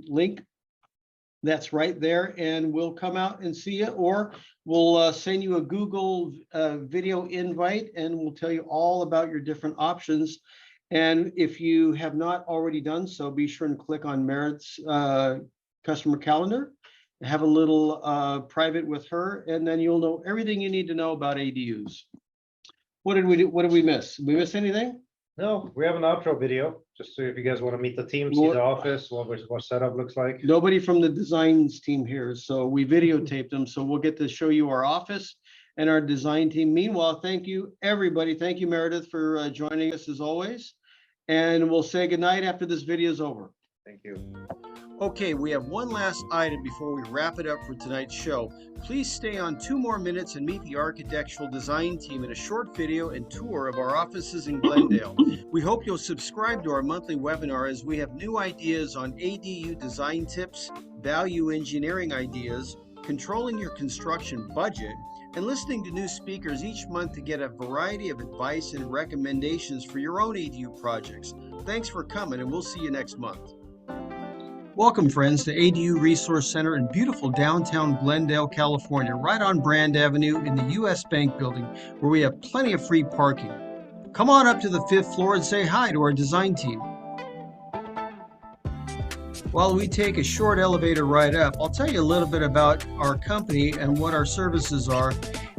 link that's right there and we'll come out and see you, or we'll send you a Google video invite and we'll tell you all about your different options. And if you have not already done so, be sure and click on Merit's customer calendar, have a little private with her, and then you'll know everything you need to know about ADUs. What did we do? What did we miss? Did we miss anything? No, we have an outro video, just so if you guys want to meet the team, see the office, what setup looks like. Nobody from the designs team here, so we videotaped them, so we'll get to show you our office and our design team. Meanwhile, thank you, everybody. Thank you, Meredith, for joining us as always. And we'll say goodnight after this video is over. Thank you. Okay, we have one last item before we wrap it up for tonight's show. Please stay on 2 more minutes and meet the architectural design team in a short video and tour of our offices in Glendale. We hope you'll subscribe to our monthly webinar as we have new ideas on ADU design tips, value engineering ideas, controlling your construction budget, and listening to new speakers each month to get a variety of advice and recommendations for your own ADU projects. Thanks for coming, and we'll see you next month. Welcome, friends, to ADU Resource Center in beautiful downtown Glendale, California, right on Brand Avenue in the U.S. Bank building, where we have plenty of free parking. Come on up to the 5th floor and say hi to our design team. While we take a short elevator ride up, I'll tell you a little bit about our company and what our services are.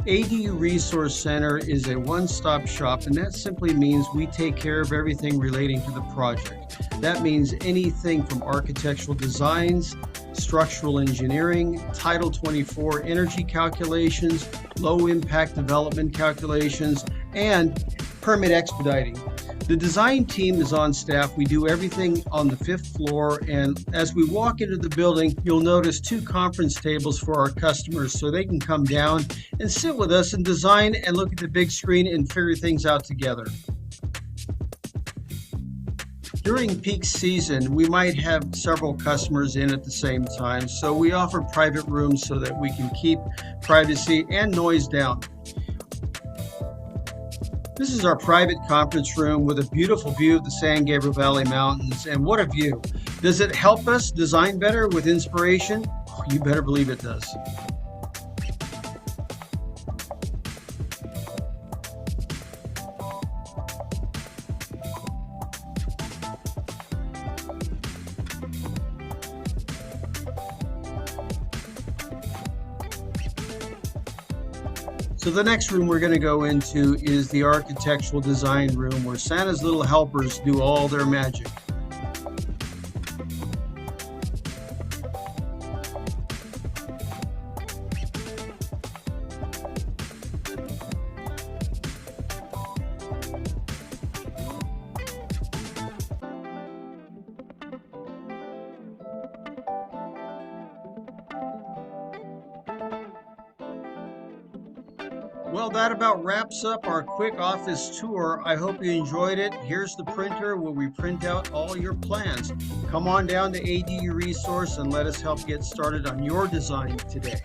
ADU Resource Center is a one-stop shop, and that simply means we take care of everything relating to the project. That means anything from architectural designs, structural engineering, Title 24 energy calculations, low-impact development calculations, and permit expediting. The design team is on staff. We do everything on the 5th floor, and as we walk into the building, you'll notice 2 conference tables for our customers so they can come down and sit with us and design and look at the big screen and figure things out together. During peak season, we might have several customers in at the same time, so we offer private rooms so that we can keep privacy and noise down. This is our private conference room with a beautiful view of the San Gabriel Valley Mountains, and what a view. Does it help us design better with inspiration? Oh, you better believe it does. So the next room we're going to go into is the architectural design room, where Santa's little helpers do all their magic. Well, that about wraps up our quick office tour. I hope you enjoyed it. Here's the printer where we print out all your plans. Come on down to ADU Resource and let us help get started on your design today.